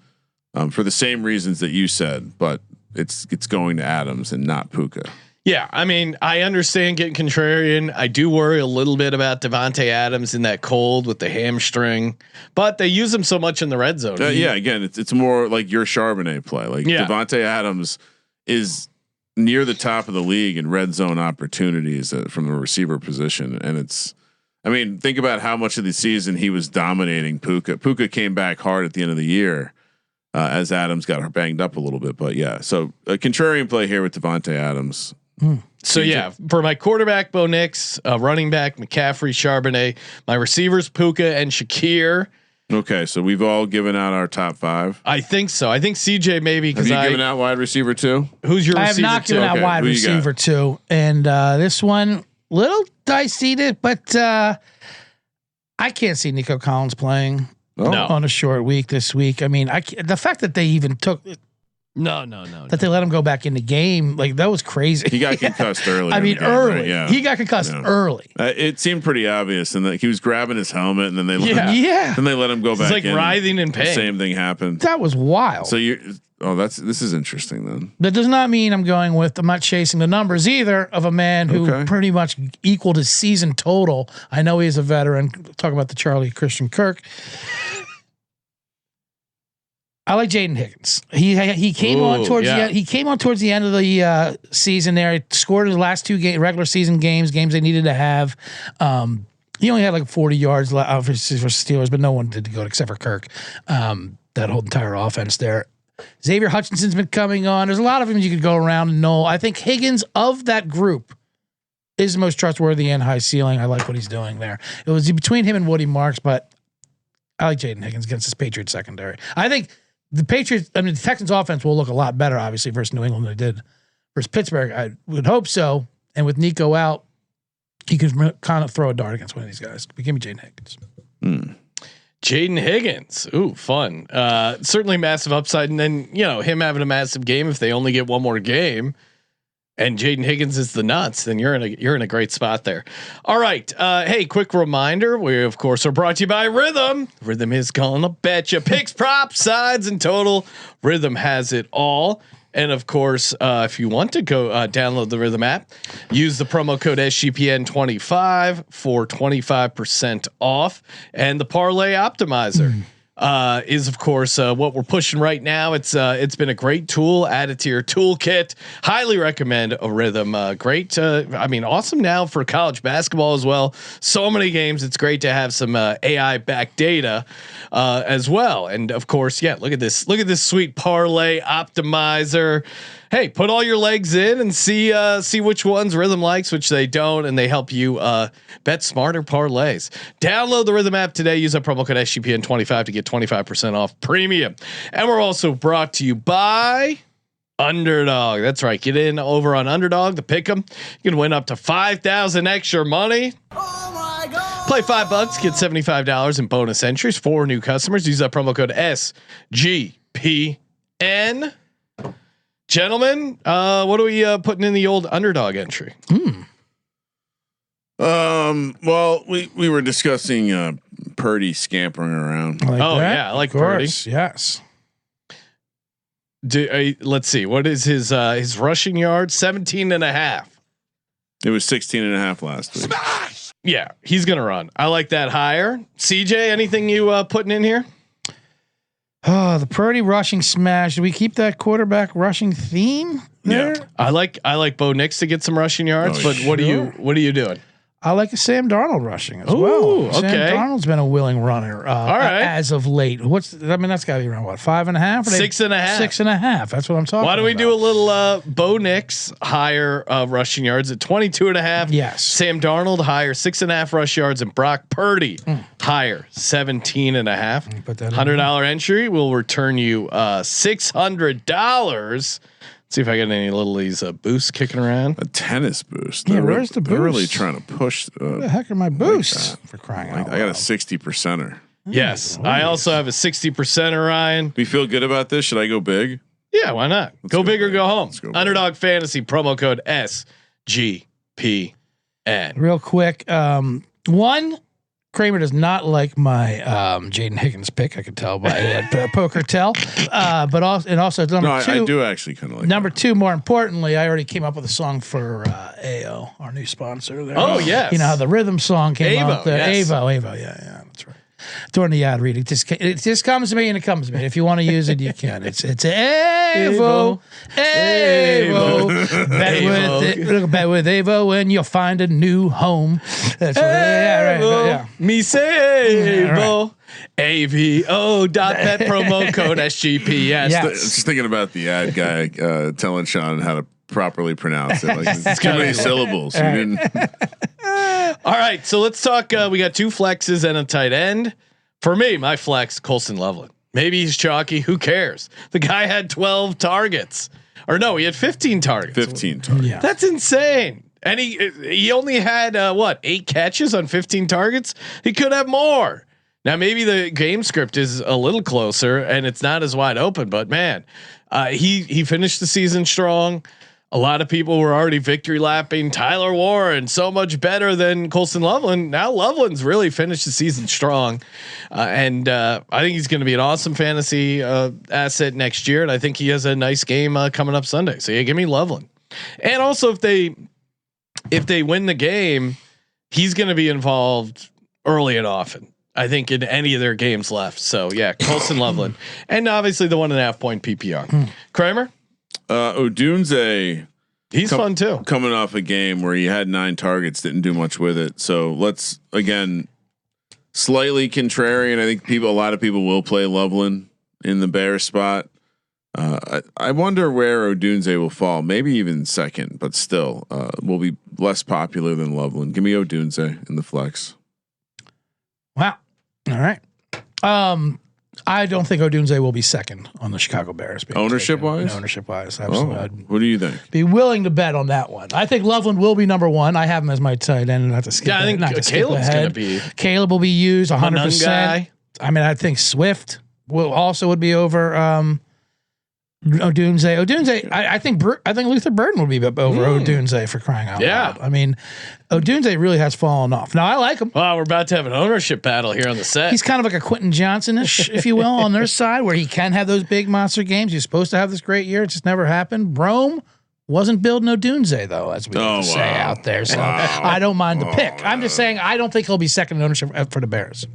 For the same reasons that you said, but it's going to Adams and not Puka. Yeah, I mean, I understand getting contrarian. I do worry a little bit about Devontae Adams in that cold with the hamstring, but they use him so much in the red zone. Again, it's more like your Charbonnet play. Like Devontae Adams is near the top of the league in red zone opportunities from the receiver position, and it's. I mean, think about how much of the season he was dominating Puka. Puka came back hard at the end of the year. As Adams got her banged up a little bit, but so a contrarian play here with Devontae Adams. So for my quarterback, Bo Nix, running back McCaffrey, Charbonnet, my receivers Puka and Shakir. Okay, so we've all given out our top 5. I think so. I think CJ maybe because have you given out wide receiver 2? Who's your? I have not given out wide receiver 2, and this one little dicey, but I can't see Nico Collins playing. On a short week this week. I mean, the fact that they even took that they let him go back in the game, like that was crazy. He got concussed early. I mean, early. Right? Yeah. He got concussed early. It seemed pretty obvious, and that he was grabbing his helmet, and then they let him go back. He's like writhing in pain. The same thing happened. That was wild. So this is interesting then. That does not mean I'm not chasing the numbers either of a man who pretty much equaled his season total. I know he's a veteran. Talk about the Charlie Christian Kirk. I like Jaden Higgins. He came on towards the end. He came on towards the end of the season. There, he scored his last 2 regular season games they needed to have. He only had like 40 yards for Steelers, but no one did go except for Kirk. That whole entire offense there. Xavier Hutchinson's been coming on. There's a lot of them you could go around and know. I think Higgins of that group is the most trustworthy and high ceiling. I like what he's doing there. It was between him and Woody Marks, but I like Jaden Higgins against this Patriots secondary. I think the Texans offense will look a lot better, obviously, versus New England than they did versus Pittsburgh. I would hope so. And with Nico out, he could kind of throw a dart against one of these guys. But give me Jaden Higgins. Jaden Higgins. Ooh, fun. Certainly massive upside. And then, him having a massive game, if they only get one more game and Jaden Higgins is the nuts, then you're in a great spot there. All right. Hey, quick reminder. We of course are brought to you by Rhythm. Rhythm is gonna bet you picks, props, sides, and total. Rhythm has it all. And of course, if you want to go download the Rhythm app, use the promo code SGPN25 for 25% off. And the Parlay Optimizer is of course what we're pushing right now. It's been a great tool. Add it to your toolkit. Highly recommend a Rhythm. Great. Awesome now for college basketball as well. So many games. It's great to have some AI backed data as well. And of course, look at this. Look at this sweet Parlay Optimizer. Hey, put all your legs in and see which ones Rhythm likes, which they don't, and they help you bet smarter parlays. Download the Rhythm app today. Use that promo code SGPN25 to get 25% off premium. And we're also brought to you by Underdog. That's right. Get in over on Underdog to pick 'em. You can win up to $5,000 extra money. Oh my God. Play $5, get $75 in bonus entries for new customers. Use that promo code SGPN. SGPN. Gentlemen, what are we putting in the old underdog entry? Well, we were discussing Purdy scampering around. I like that. Yeah, I like Purdy. Yes. Let's see. What is his rushing yard? 17.5. It was 16.5 last week. Yeah, he's gonna run. I like that higher. CJ, anything you putting in here? Oh, the Purdy rushing smash. Do we keep that quarterback rushing theme there? Yeah. I like Bo Nix to get some rushing yards, but what are you doing? I like a Sam Darnold rushing as Ooh, well. okay. Sam Darnold's been a willing runner. All right. As of late. That's got to be around what, 5.5? 6.5. 6.5. That's what I'm talking about. Why don't we do a little Bo Nix higher rushing yards at 22.5? Yes. Sam Darnold higher 6.5 rush yards, and Brock Purdy higher 17.5. Put that $100 entry will return you $600. See if I got any little these boosts kicking around. A tennis boost. Yeah, where's the They're really boost? trying to push. What the heck are my boosts for crying out loud? I got a 60%er. Yes, I also have a 60%er, Ryan. We feel good about this. Should I go big? Yeah, why not? Go big or go home. Go big. Underdog Fantasy promo code SGPN. Real quick, one, Kramer does not like my Jaden Higgins pick. I could tell by that poker tell. But also number two. I do actually kind of like number that. two. More importantly, I already came up with a song for AO, our new sponsor. There. Oh yes, you know how the rhythm song came Avo, out. yes. Avo, yeah, that's right. During the ad read, it just comes to me and it comes to me. If you want to use it, you can. It's Avo. Bet with Avo and you'll find a new home. That's what, yeah. Me say Avo. AVO.bet promo code SGP. Yes. I was just thinking about the ad guy telling Sean how to properly pronounce it. Like, it's too many syllables. All right, so let's talk. We got 2 flexes and a tight end. For me, my flex, Colson Loveland. Maybe he's chalky. Who cares? The guy had 12 targets, or no, he had 15 targets. 15 targets. Yeah. That's insane. And he only had 8 catches on 15 targets. He could have more. Now maybe the game script is a little closer and it's not as wide open, but man, he finished the season strong. A lot of people were already victory lapping Tyler Warren so much better than Colson Loveland. Now Loveland's really finished the season strong, and I think he's going to be an awesome fantasy asset next year. And I think he has a nice game coming up Sunday. So yeah, give me Loveland. And also if they win the game, he's going to be involved early and often. I think in any of their games left. So yeah, Colson Loveland, and obviously the 1.5 point PPR. Kramer. Odunze, he's fun too. Coming off a game where he had 9 targets, didn't do much with it. So let's again slightly contrarian. I think a lot of people will play Loveland in the Bears spot. I wonder where Odunze will fall. Maybe even second, but still will be less popular than Loveland. Give me Odunze in the flex. Wow. All right. I don't think Odunze will be second on the Chicago Bears. Ownership wise, absolutely. What do you think? Be willing to bet on that one. I think Loveland will be number 1. I have him as my tight end. Not to skip. Yeah, I think Caleb's going to be. Caleb will be used 100%. I mean, I think Swift would be over Odunze. I think Luther Burden would be over Odunze for crying out loud. I mean, Odunze really has fallen off. Now I like him. Wow, we're about to have an ownership battle here on the set. He's kind of like a Quentin Johnson-ish, if you will, on their side, where he can have those big monster games. He's supposed to have this great year. It just never happened. Rome wasn't building Odunze though, as we like to say out there. So I don't mind the pick. I'm just saying I don't think he'll be second in ownership for the Bears.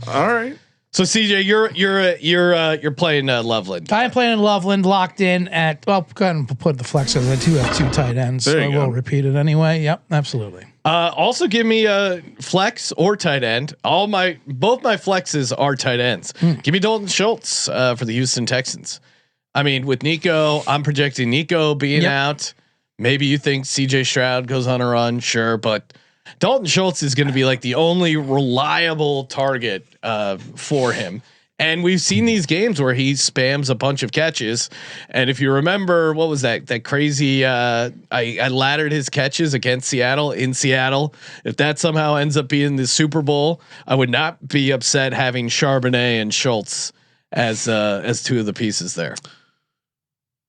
All right. So CJ, you're playing Loveland. I'm playing Loveland, locked in at. Well, go ahead and put the flex in. I do have 2 tight ends, so we'll repeat it anyway. Yep, absolutely. Also, give me a flex or tight end. Both my flexes are tight ends. Give me Dalton Schultz for the Houston Texans. I mean, with Nico, I'm projecting Nico being out. Maybe you think CJ Stroud goes on a run, sure, but Dalton Schultz is going to be like the only reliable target for him. And we've seen these games where he spams a bunch of catches. And if you remember, what was that crazy, I laddered his catches against Seattle in Seattle. If that somehow ends up being the Super Bowl, I would not be upset having Charbonnet and Schultz as two of the pieces there.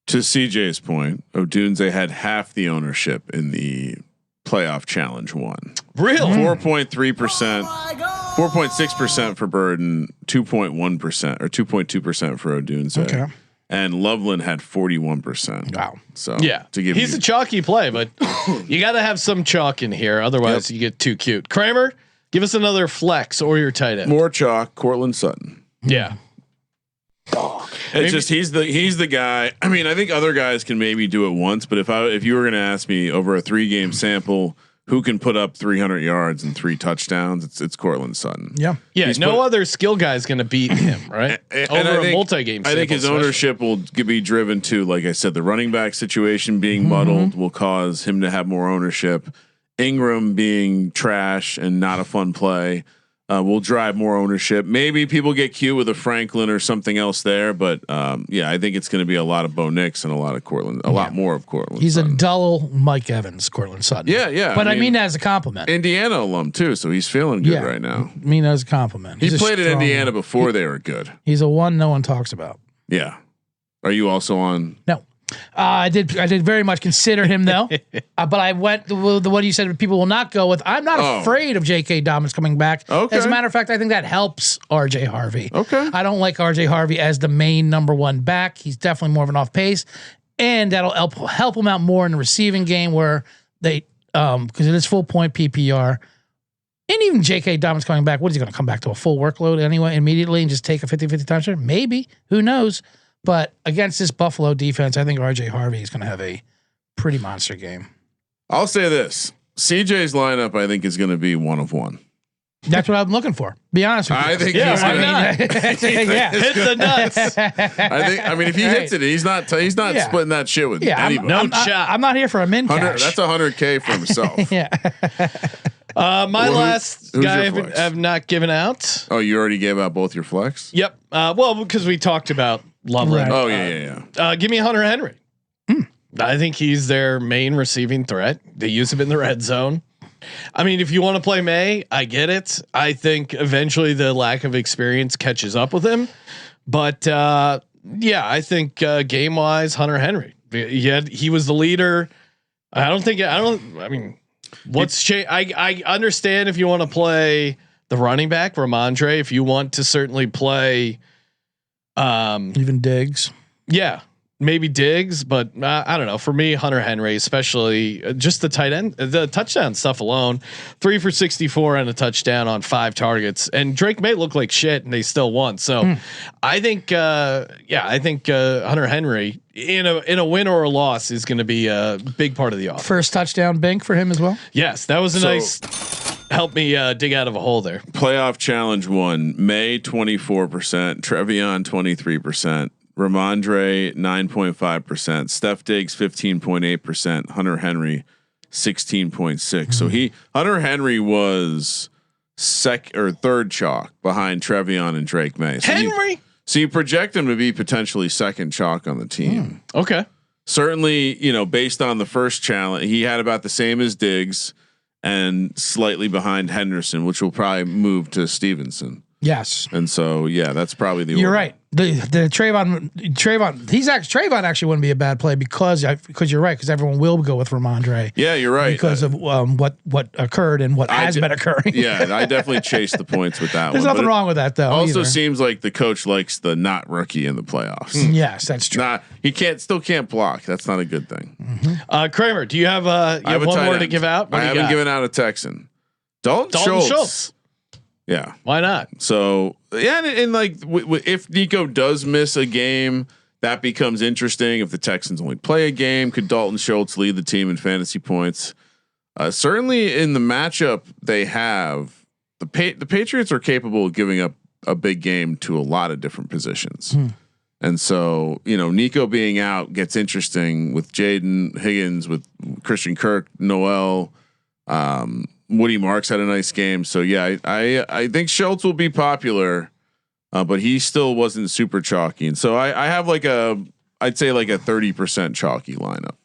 To CJ's point, Odunze had half the ownership in the playoff challenge one. Really? 4.3%, 4.6% for Burden, 2.1% or 2.2% for Odunze. Okay. And Loveland had 41%. Wow. So yeah, he's a chalky play, but you got to have some chalk in here. Otherwise you get too cute. Kramer, give us another flex or your tight end. More chalk, Cortland Sutton. Yeah. It's just he's the guy. I mean, I think other guys can maybe do it once, but if you were going to ask me over a 3-game sample who can put up 300 yards and 3 touchdowns, it's Cortland Sutton. Yeah, yeah. No other skill guy is going to beat him, right? Over a multi-game. I think his ownership will be driven to, like I said, the running back situation being muddled will cause him to have more ownership. Ingram being trash and not a fun play. Will drive more ownership. Maybe people get cute with a Franklin or something else there, but yeah, I think it's going to be a lot of Bo Nix and a lot of Cortland, a lot more of Cortland. He's Sutton. A dull Mike Evans, Cortland Sutton. Yeah. But I mean as a compliment. Indiana alum too, so he's feeling good right now. I mean as a compliment. He played in Indiana before they were good. He's a one no one talks about. Yeah. Are you also on? No. I did very much consider him though, but I went the one you said people will not go with. I'm not afraid of J.K. Dobbins coming back. Okay. As a matter of fact, I think that helps R.J. Harvey. Okay. I don't like R.J. Harvey as the main number 1 back. He's definitely more of an off pace, and that'll help him out more in the receiving game where they because it is full point PPR. And even J.K. Dobbins coming back, what is he going to come back to a full workload anyway immediately and just take a 50-50 touchdown? Maybe. Who knows? But against this Buffalo defense, I think R.J. Harvey is going to have a pretty monster game. I'll say this. CJ's lineup, I think, is going to be 1 of 1. That's what I'm looking for. Be honest with you. I think yeah, he's why gonna, not? Hit the nuts. I mean, if he hits it, he's not splitting that shit with anybody. I'm not here for a min cash. That's $100K for himself. Yeah. My last guy I've not given out. Oh, you already gave out both your flex? Yep. Well, because we talked about Loveland. Right. Oh yeah. Give me Hunter Henry. I think he's their main receiving threat. They use him in the red zone. I mean, if you want to play May, I get it. I think eventually the lack of experience catches up with him. But yeah, I think game wise, Hunter Henry. He was the leader. I mean, what's changed? I understand if you want to play the running back, Ramondre. If you want to certainly play, even Diggs. Yeah. Maybe Diggs, but I don't know. For me, Hunter Henry, especially just the tight end, the touchdown stuff alone, 3 for 64 and a touchdown on 5 targets. And Drake May look like shit, and they still won. So I think, Hunter Henry in a win or a loss is going to be a big part of the offense. First touchdown bank for him as well. Yes, that was a nice. Help me dig out of a hole there. Playoff challenge 1, May 24%, Trevion 23%. Ramondre 9.5%, Steph Diggs 15.8%, Hunter Henry 16.6. So Hunter Henry was third chalk behind Trevion and Drake May. So you project him to be potentially second chalk on the team. Okay. Certainly, based on the first challenge, he had about the same as Diggs and slightly behind Henderson, which will probably move to Stevenson. Yes. And so, yeah, that's probably the You're order. right. The Trayvon, Trayvon actually wouldn't be a bad play because you're right, because everyone will go with Ramondre. Yeah, you're right. Because of what occurred and what has been occurring. Yeah, I definitely chased the points with that There's one. There's nothing wrong with that though. Also seems like the coach likes the not rookie in the playoffs. Yes, that's true. He still can't block. That's not a good thing. Kramer, do you have one more to give out? I haven't given out a Texan. Dalton Schultz. Yeah. Why not? So yeah, and like if Nico does miss a game, that becomes interesting. If the Texans only play a game, could Dalton Schultz lead the team in fantasy points? Certainly in the matchup they have, the Patriots are capable of giving up a big game to a lot of different positions. And so, Nico being out gets interesting with Jaden Higgins, with Christian Kirk, Noel, Woody Marks had a nice game. So yeah, I think Schultz will be popular, but he still wasn't super chalky. And so I have I'd say like a 30% chalky lineup.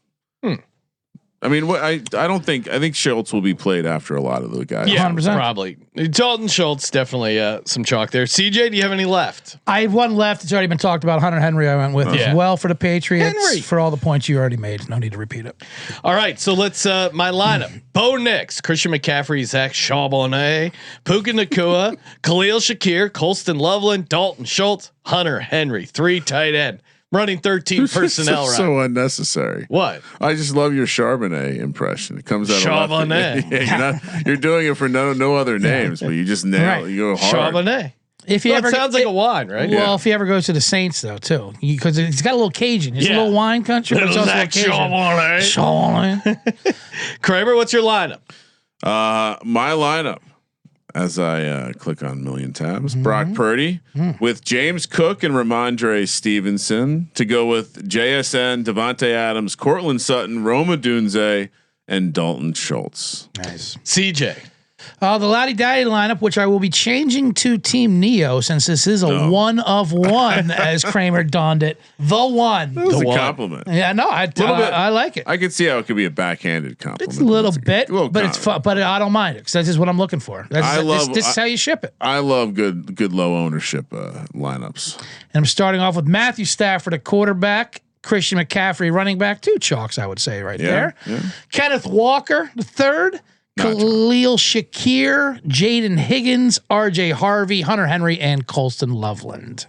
I mean, I think Schultz will be played after a lot of the guys. Yeah, 100%. probably. Dalton Schultz, definitely some chalk there. CJ, do you have any left? I have one left. It's already been talked about. Hunter Henry I went with as well for the Patriots. Henry. For all the points you already made. No need to repeat it. All right, so let's my lineup. Bo Nix, Christian McCaffrey, Zach Charbonnet, Puka Nacua, Khalil Shakir, Colston Loveland, Dalton Schultz, Hunter Henry, 3 tight end. Running 13 personnel. So unnecessary. What? I just love your Charbonnet impression. It comes out Charbonnet. of nothing. You're doing it for no other names, but you just nail it. You go hard. Charbonnet. If he it sounds like a wine, right? Well, if he ever goes to the Saints, though, too, because it's got a little Cajun. It's a little wine country, but it's also a Cajun. Charbonnet. Kramer, what's your lineup? My lineup, as I click on million tabs, Brock Purdy with James Cook and Ramondre Stevenson to go with JSN, Devontae Adams, Cortland Sutton, Roma Dunze, and Dalton Schultz. Nice. CJ. The Laddie Daddy lineup, which I will be changing to Team Neo since this is a 1 of 1, as Kramer donned it. The one. That was a compliment. Yeah, no, I like it. I can see how it could be a backhanded compliment. It's a little bit, but it's fun. But I don't mind it because that's just what I'm looking for. This is how you ship it. I love good low ownership lineups. And I'm starting off with Matthew Stafford at quarterback, Christian McCaffrey running back, 2 chalks I would say there. Yeah. Kenneth Walker the third. Khalil Shakir, Jaden Higgins, RJ Harvey, Hunter Henry, and Colston Loveland.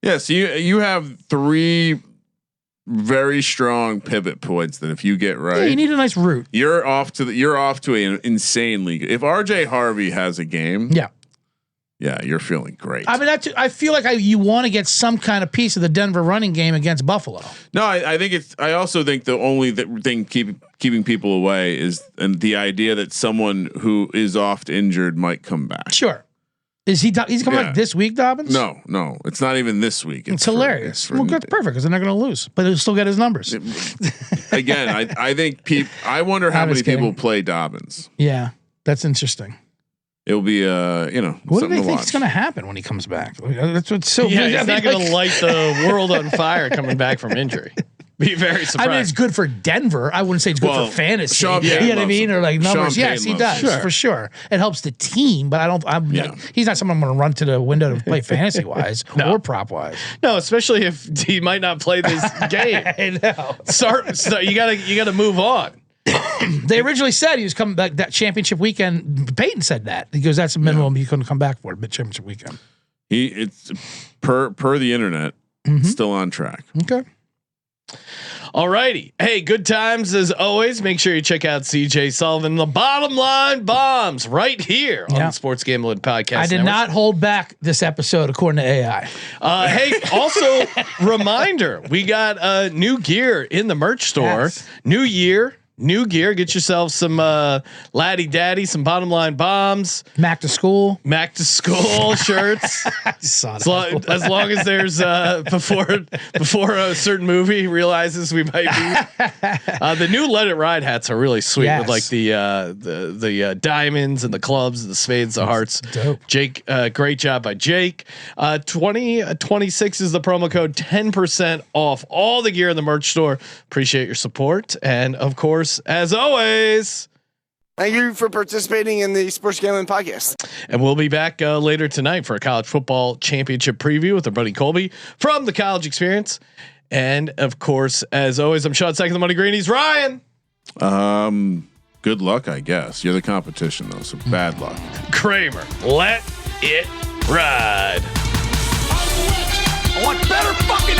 Yes, you have 3 very strong pivot points that if you get right, you need a nice route. You're off to an insane league. If RJ Harvey has a game, yeah, you're feeling great. I mean, I feel like you want to get some kind of piece of the Denver running game against Buffalo. No, I think I also think the only thing keeping people away is the idea that someone who is oft injured might come back. Sure. Is he's coming back this week, Dobbins? No, it's not even this week. It's hilarious. Well, that's perfect because they're not going to lose, but he'll still get his numbers. Again, I think I wonder how many people play Dobbins. Yeah, that's interesting. It'll be what do they think is going to happen when he comes back? That's what's so. Yeah, he's not going to light the world on fire coming back from injury. Be very surprised. I mean, it's good for Denver. I wouldn't say it's good for fantasy. You know what I mean? Or like numbers. Yes, he does for sure. It helps the team, but he's not someone I'm going to run to the window to play fantasy wise or prop wise. No, especially if he might not play this game. I know. Start. You gotta move on. They originally said he was coming back that championship weekend. Peyton said that. He goes, that's a minimum he couldn't come back for championship weekend. It's per the internet, still on track. Okay. All righty. Hey, good times as always. Make sure you check out CJ Sullivan, the Bottom Line Bombs, right here on the Sports Gambling Podcast. I did not hold back this episode according to AI. Hey, also reminder, we got new gear in the merch store. Yes. New gear. Get yourself some Laddie Daddy, some Bottom Line Bombs. Mac to school shirts. As long as there's before a certain movie realizes we might be. The new Let It Ride hats are really sweet with like the diamonds and the clubs, the spades, the hearts. Dope. Jake, great job by Jake. 2026 is the promo code, 10% off all the gear in the merch store. Appreciate your support, and of course, as always, thank you for participating in the Sports Gambling Podcast. And we'll be back later tonight for a college football championship preview with our buddy Colby from the College Experience. And of course, as always, I'm Sean Second, the Money Green. He's Ryan. Good luck, I guess. You're the competition though, so bad luck. Kramer, let it ride. I want better fucking